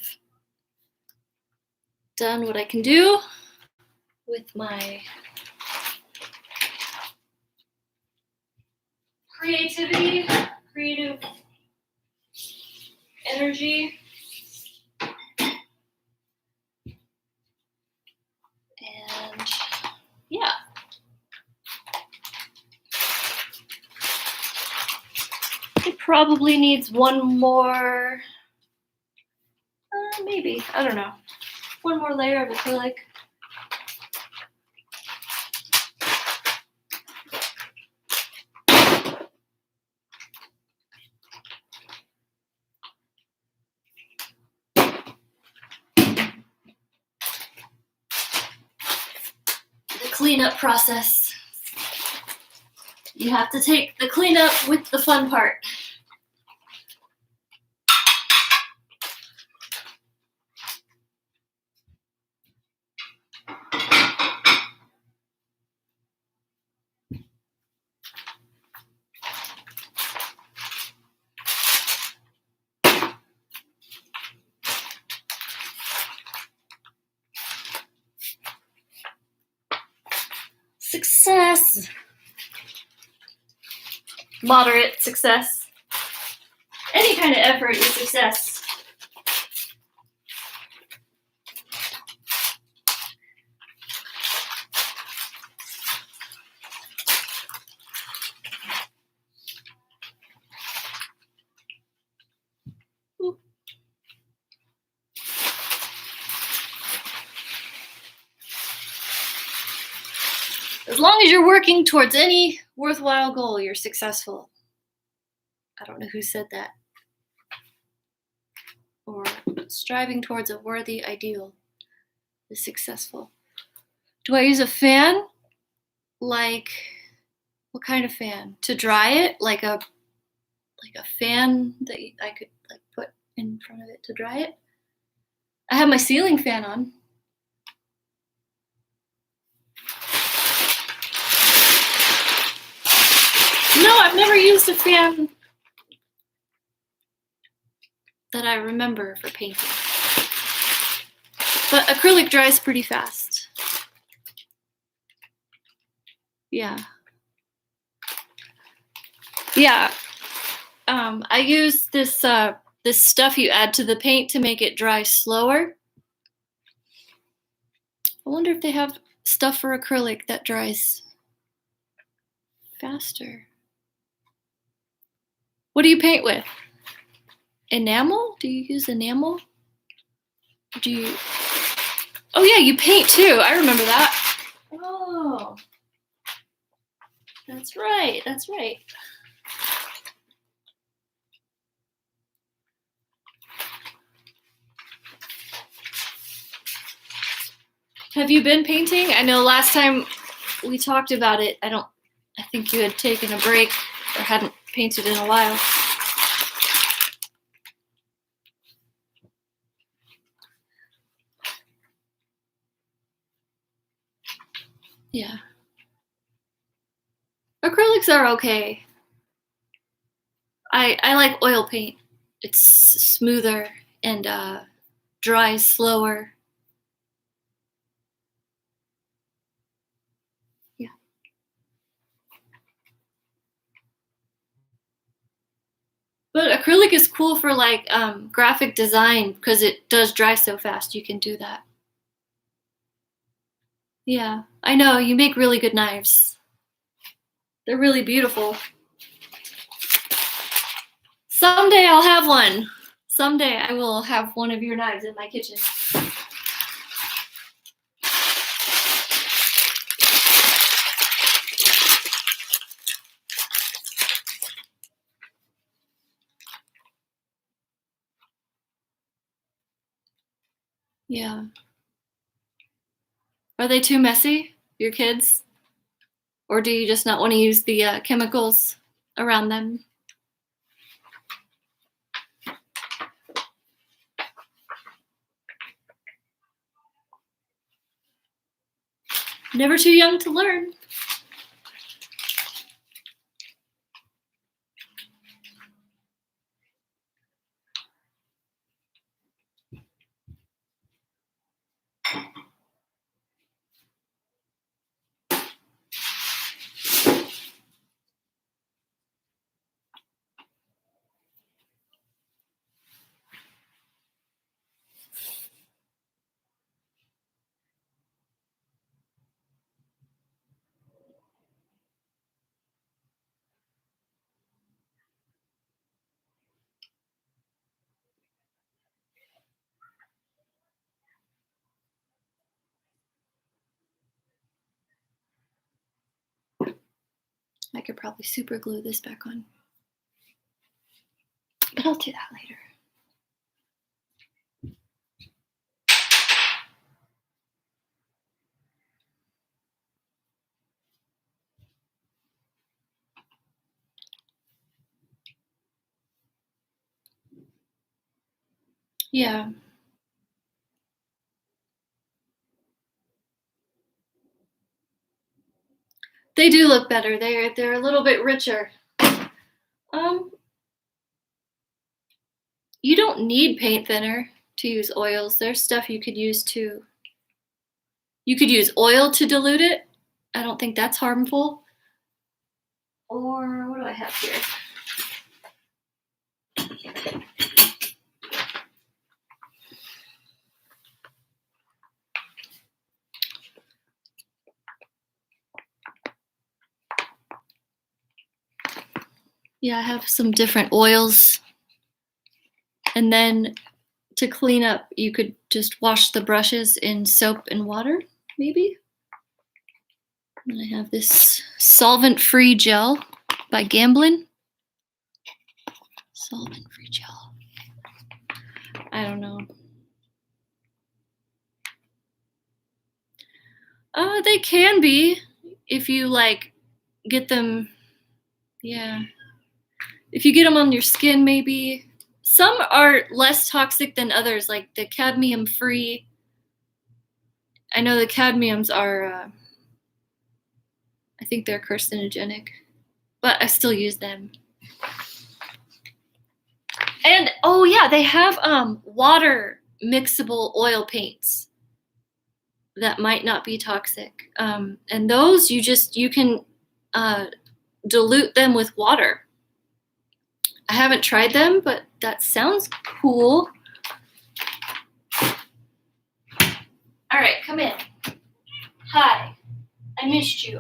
Speaker 1: done what I can do with my creativity, creative energy, and yeah. It probably needs one more, maybe, I don't know, one more layer of acrylic. cleanup process. You have to take the cleanup with the fun part. Success. Moderate success. Any kind of effort is success. As long as you're working towards any worthwhile goal, you're successful. I don't know who said that. Or striving towards a worthy ideal is successful. Do I use a fan? Like, what kind of fan? To dry it? Like a fan that I could like put in front of it to dry it? I have my ceiling fan on. No, I've never used a fan that I remember for painting. But acrylic dries pretty fast. Yeah. Yeah. I use this this stuff you add to the paint to make it dry slower. I wonder if they have stuff for acrylic that dries faster. What do you paint with? Enamel? Do you use enamel? Do you? Oh yeah, you paint too. I remember that. Oh, that's right. That's right. Have you been painting? I know last time we talked about it, I think you had taken a break or hadn't painted in a while. Yeah. Acrylics are okay. I like oil paint. It's smoother and dries slower. Yeah. But acrylic is cool for like graphic design because it does dry so fast. You can do that. Yeah, I know. You make really good knives. They're really beautiful. Someday I'll have one. Someday I will have one of your knives in my kitchen. Yeah. Are they too messy, your kids? Or do you just not want to use the chemicals around them? Never too young to learn. I could probably super glue this back on. But I'll do that later. Yeah. They do look better. They're a little bit richer. Um, you don't need paint thinner to use oils. There's stuff you could use to. You could use oil to dilute it. I don't think that's harmful. Or what do I have here? Yeah, I have some different oils. And then to clean up, you could just wash the brushes in soap and water, maybe. And I have this solvent-free gel by Gamblin. Solvent-free gel. I don't know. They can be if you like get them. Yeah. If you get them on your skin, maybe. Some are less toxic than others, like the cadmium-free. I know the cadmiums are, I think they're carcinogenic, but I still use them. And oh yeah, they have water mixable oil paints that might not be toxic. And those you can dilute them with water. I haven't tried them, but that sounds cool. All right, come in. Hi. I missed you.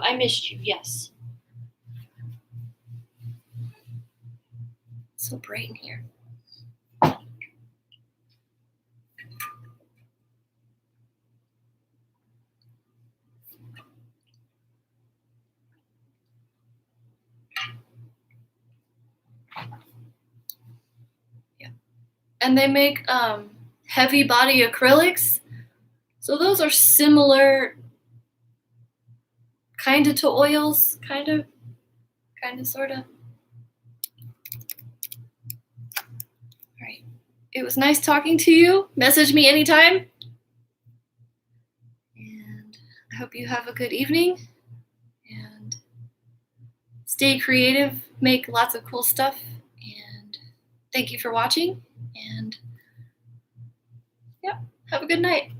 Speaker 1: Yes. It's so bright in here. Yeah. And they make heavy body acrylics. So those are similar kind of to oils, kind of, sort of. All right. It was nice talking to you. Message me anytime. And I hope you have a good evening. And stay creative, make lots of cool stuff. And thank you for watching. And yeah, have a good night.